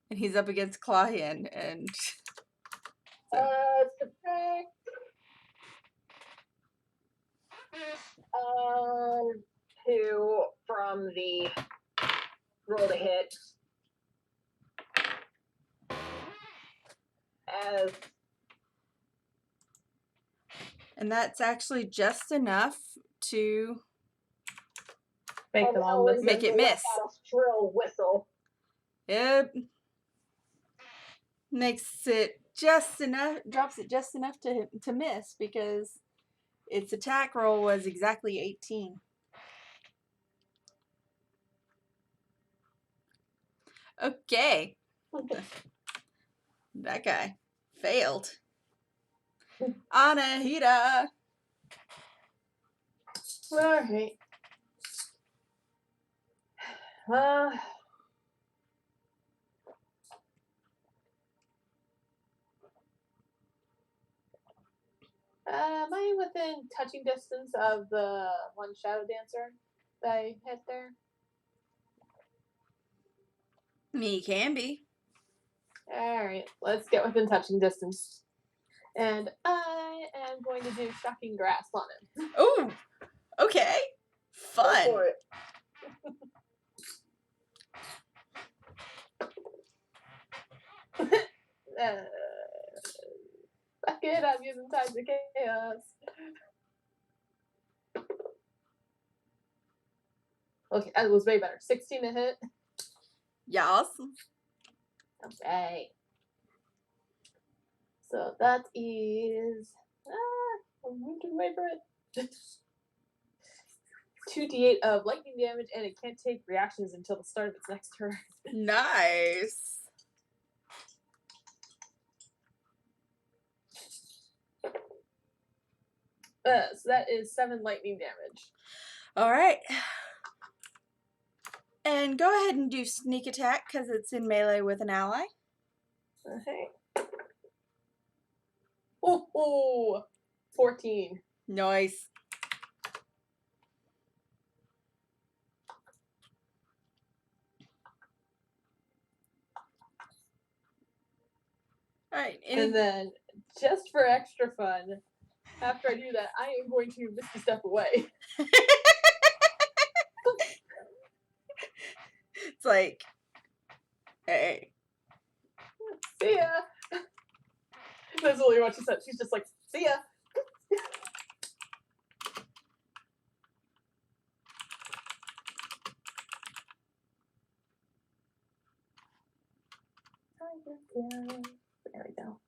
And he's up against Clawhand and Subtract. 2 from the roll to hit. and that's actually just enough to Make them all miss. Make it miss. A shrill whistle. Yep. Makes it just enough, drops it just enough to miss because its attack roll was exactly 18. Okay. That guy failed. Anahita. Alright. Am I within touching distance of the one shadow dancer that I hit there? Me can be. Alright, let's get within touching distance. And I am going to do shocking grasp on him. Oh, okay. Fun. Go for it. Fuck it, I'm using Tides of Chaos. Okay, that was way better. 16 to hit. Yes. Okay. So that is... I'm going to wait for it. 2d8 of lightning damage, and it can't take reactions until the start of its next turn. Nice. So that is 7 lightning damage. All right. And go ahead and do sneak attack because it's in melee with an ally. Okay. Oh, 14. Nice. All right. And then, just for extra fun, after I do that, I am going to Misty Step away. It's like, hey. See ya. That's literally what she said. She's just like, see ya. There we go.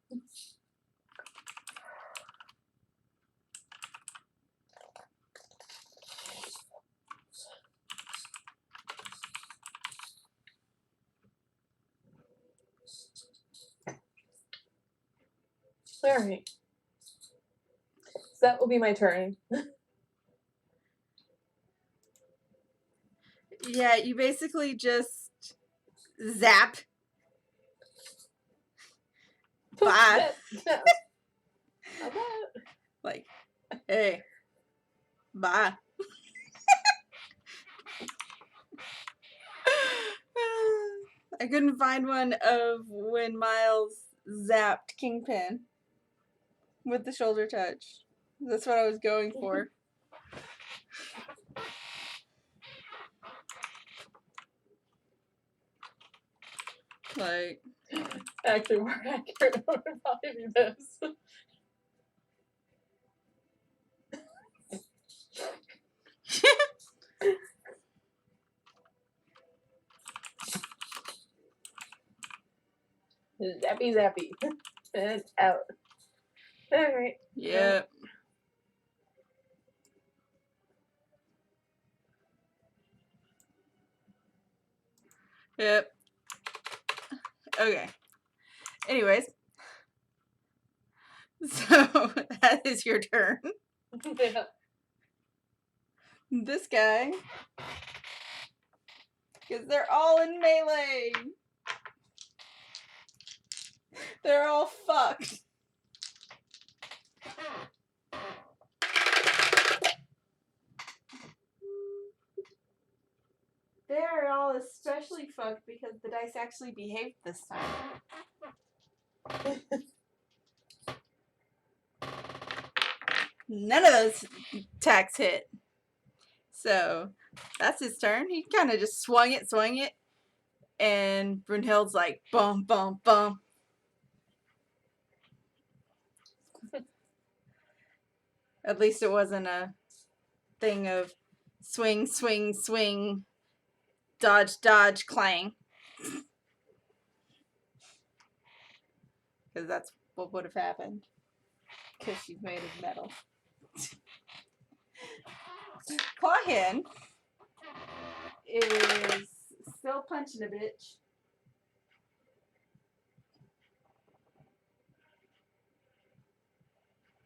All right. So that will be my turn. Yeah, you basically just zap. Bye. Like, hey, bye. I couldn't find one of when Miles zapped Kingpin with the shoulder touch. That's what I was going for. Like, actually more accurate would probably be this. Zappy zappy. And out. Alright. yep. Yep. Okay. Anyways. So, that is your turn. Yeah. This guy. Because they're all in melee. They're all fucked. They're all especially fucked because the dice actually behaved this time. None of those attacks hit. So, that's his turn. He kind of just swung it. And Brunhild's like, bum, bum, bum. At least it wasn't a thing of swing, swing, swing, dodge, dodge, clang. Because that's what would have happened. Because she's made of metal. Clawhin is still punching a bitch.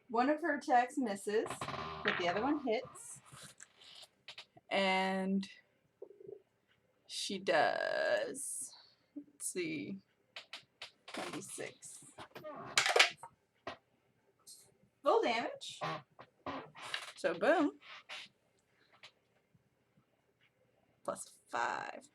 One of her attacks misses, but the other one hits. And she does, let's see, 26. Full damage. So boom. Plus 5.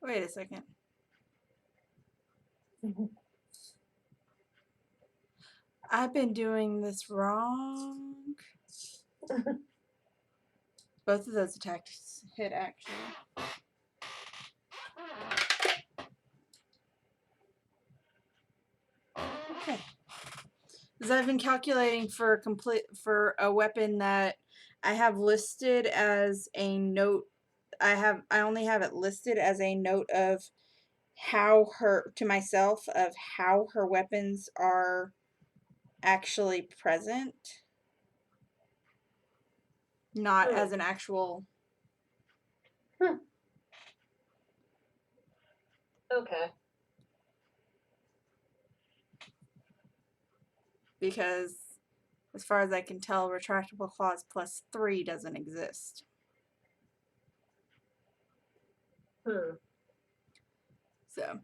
Wait a second. I've been doing this wrong. Both of those attacks hit, actually. Okay. Because I've been calculating for a weapon that I have listed as a note. I only have it listed as a note of how to myself of how her weapons are actually present, not as an actual Okay. Because, as far as I can tell, retractable claws plus 3 doesn't exist. So,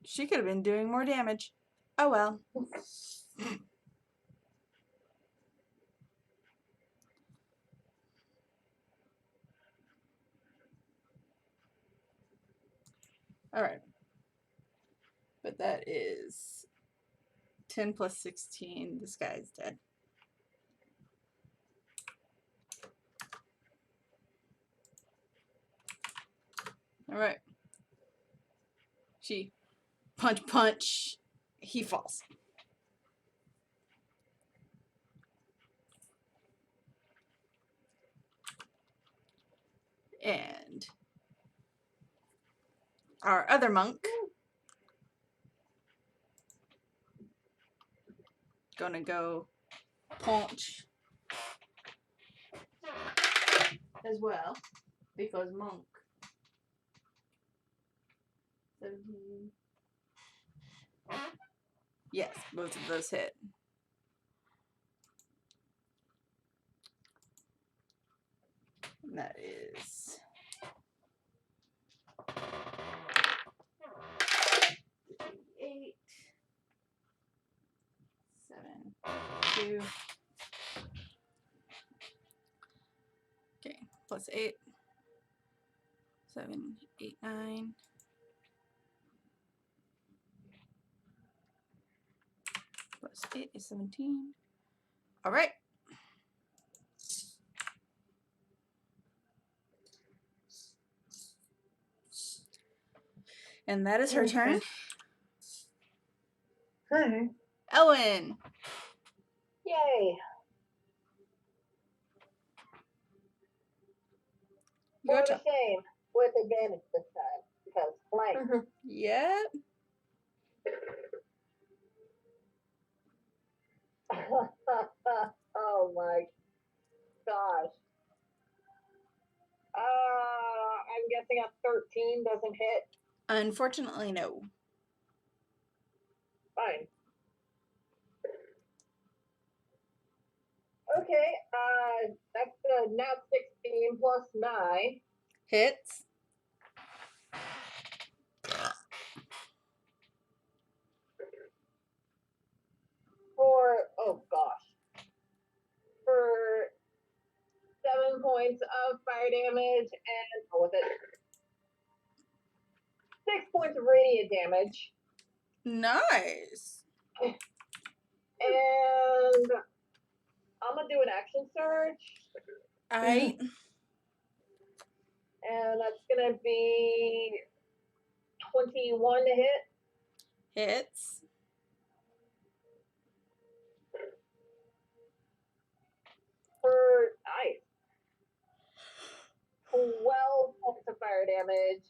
she could have been doing more damage. Oh well. Alright. But that is 10 plus 16. This guy's dead. Alright. She punch. He falls. And our other monk gonna go punch as well, because monk 17. Yes, both of those hit. And that is 8, 7, 2. Okay, plus 8, 7, 8, 9. Plus 8 is 17. All right. And that is her turn. Hi. Ellen. Yay. Your For turn. the shame. With advantage this time. Because flank. Yep. Oh my gosh. I'm guessing a 13 doesn't hit. Unfortunately, no. Fine. Okay, that's now 16 plus 9. Hits. Oh gosh. For 7 points of fire damage and, what was it? 6 points of radiant damage. Nice. And I'm gonna do an action surge. I. And that's gonna be 21 to hit. Hits. For nice. 12 points of fire damage.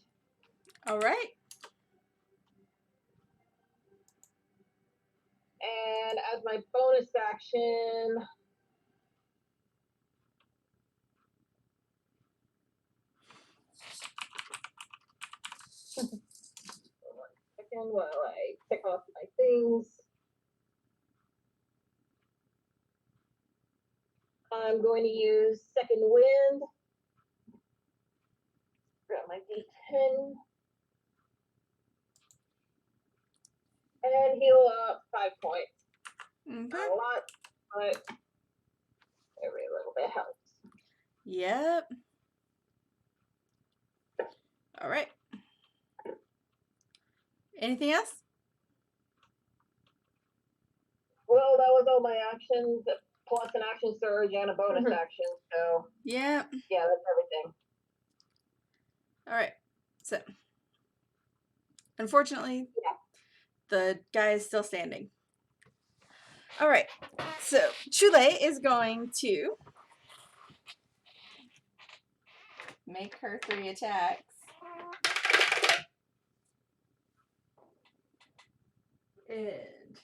All right. And as my bonus action, second while I pick off my things. I'm going to use Second Wind. Grab my D10. And heal up 5 points. Okay. Not a lot, but every little bit helps. Yep. All right. Anything else? Well, that was all my actions, plus an action surge and a bonus action. So, Yep. yeah, that's everything. All right. So, unfortunately, the guy is still standing. All right. So, Chule is going to make her 3 attacks. And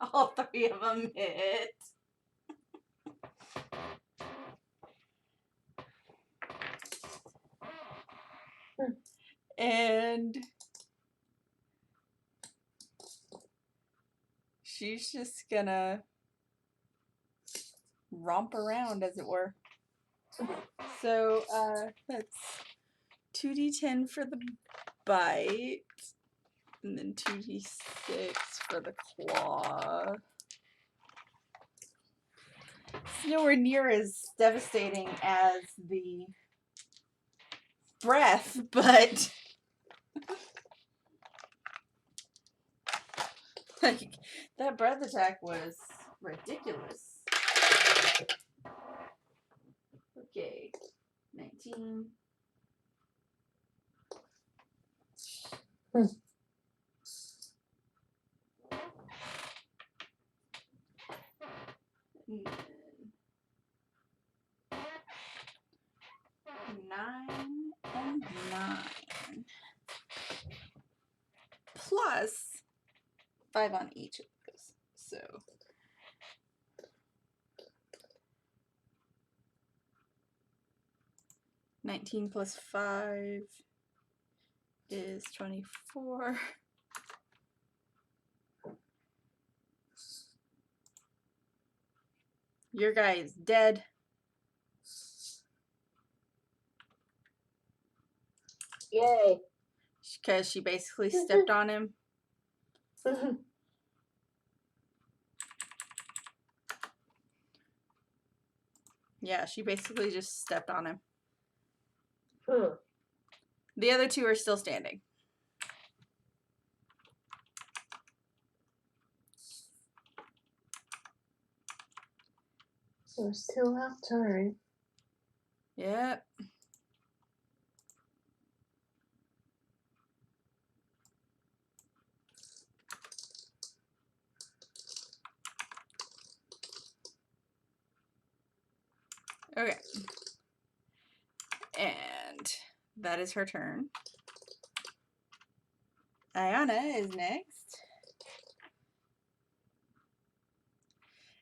all 3 of them hit. And she's just gonna romp around, as it were. So that's 2d10 for the bite, and then 2d6 for the claw. It's nowhere near as devastating as the breath, but like, that breath attack was ridiculous. Okay, 19. And then 9 and 9. Plus 5 on each of those. So 19 plus 5 is 24. Your guy is dead. Yay. Because she basically stepped on him. Yeah, she basically just stepped on him. The other two are still standing. So still have time. Yep. Okay. And that is her turn. Ayana is next.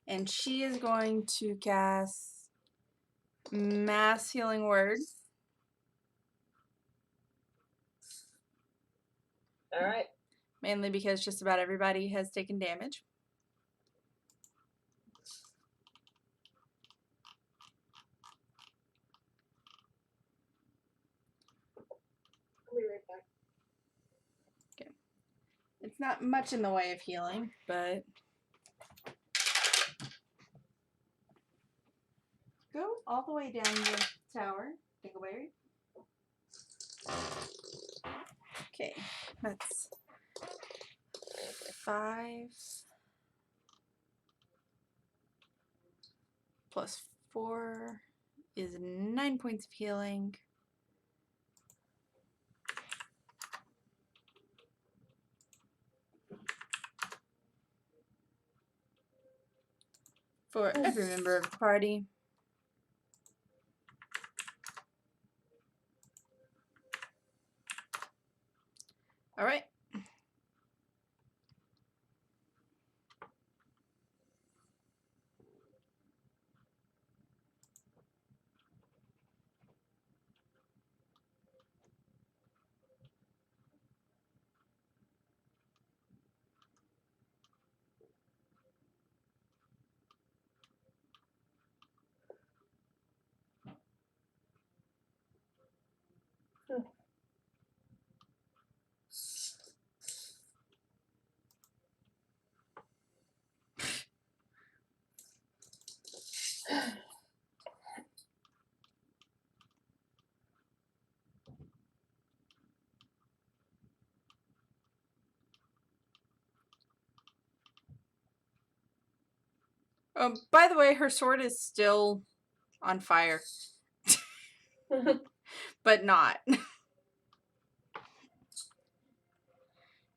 And she is going to cast Mass Healing Word. Alright. Mainly because just about everybody has taken damage. I'll be right back. Okay. It's not much in the way of healing, but go all the way down the tower. Dingleberry. Okay, that's 5 plus 4 is 9 points of healing. For every member of the party. All right. By the way, her sword is still on fire. But not.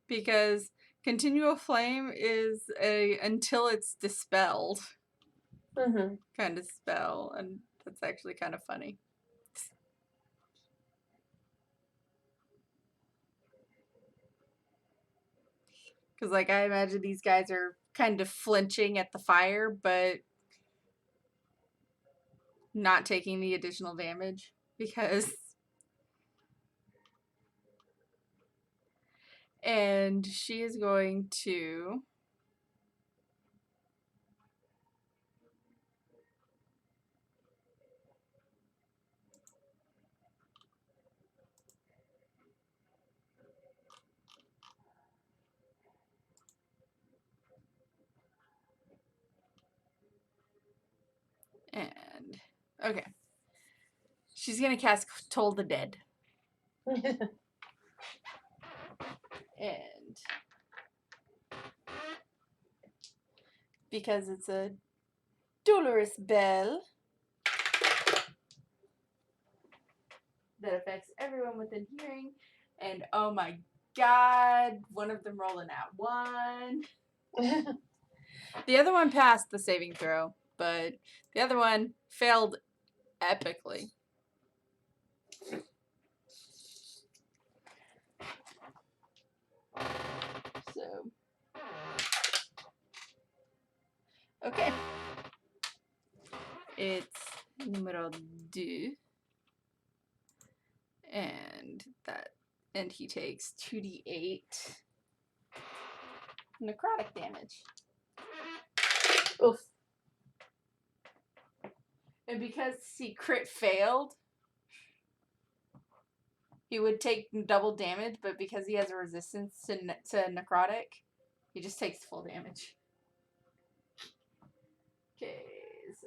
Because continual flame is until it's dispelled kind of spell, and that's actually kind of funny. Because, like, I imagine these guys are kind of flinching at the fire, but not taking the additional damage. Because And she is going to... And, okay. She's going to cast Toll the Dead. And because it's a dolorous bell that affects everyone within hearing. And oh my god, one of them rolling out 1. The other one passed the saving throw, but the other one failed epically. So, okay. It's numero 2. And he takes 2d8 necrotic damage. Oof. And because he crit failed, he would take double damage, but because he has a resistance to necrotic, he just takes full damage. Okay, 6,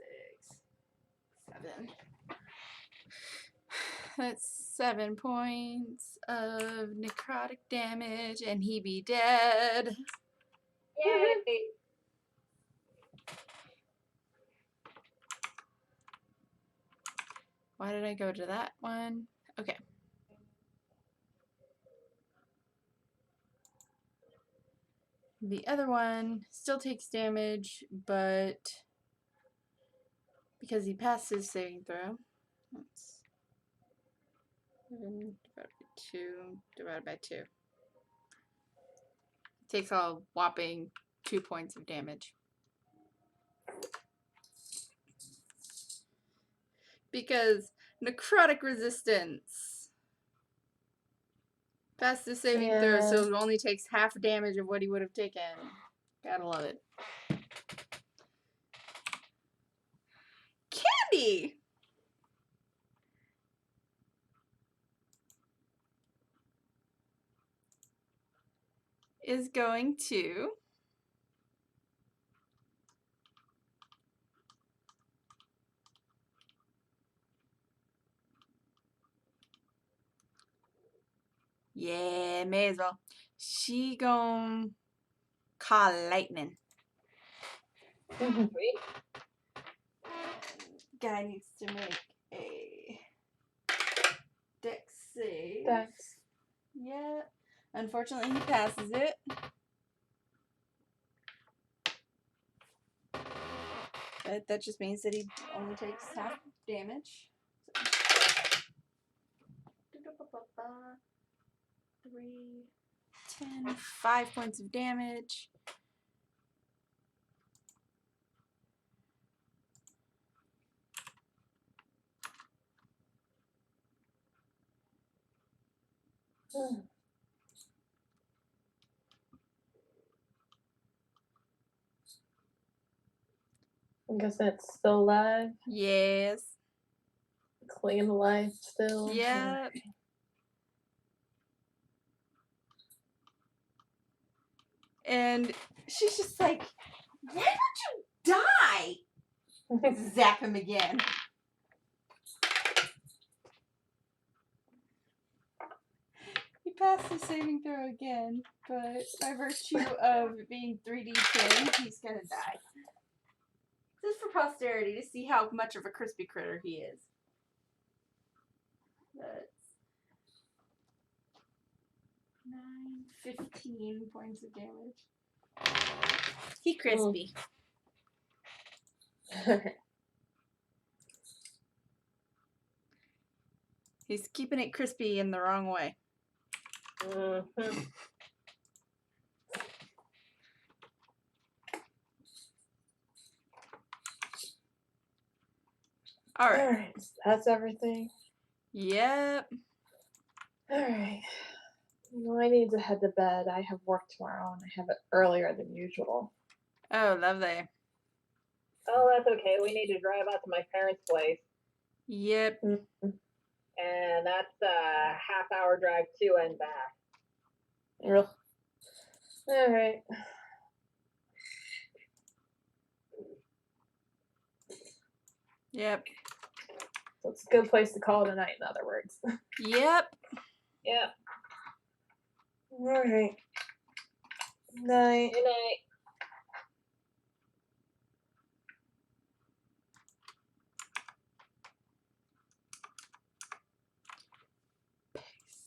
7. That's 7 points of necrotic damage, and he be dead. Yay! Why did I go to that one? Okay. The other one still takes damage, but because he passed his saving throw, that's 7 divided by 2. Takes a whopping 2 points of damage. Because necrotic resistance. Passed the saving throw, so it only takes half damage of what he would have taken. Gotta love it. Candy! Is going to may as well. She gon' call lightning. Sweet. Guy needs to make a dex save. Dex. Yeah. Unfortunately, he passes it. But that just means that he only takes half damage. So. 3, 10, 5 points of damage. I guess it's still alive. Yes. Clinging to life still. Yeah. And she's just like, why don't you die? Zap him again. He passed the saving throw again, but by virtue of being 3d10, he's gonna die. Just for posterity, to see how much of a crispy critter he is. That's 9, 15 points of damage. He crispy. He's keeping it crispy in the wrong way. Mm-hmm. All right. Alright, that's everything. Yep. Alright. Well, I need to head to bed. I have work tomorrow, and I have it earlier than usual. Oh, lovely. Oh, that's okay. We need to drive out to my parents' place. Yep. Mm-hmm. And that's a half-hour drive to and back. All right. Yep. So it's a good place to call it a night, in other words. Yep. Yeah. All right. Night. Good night.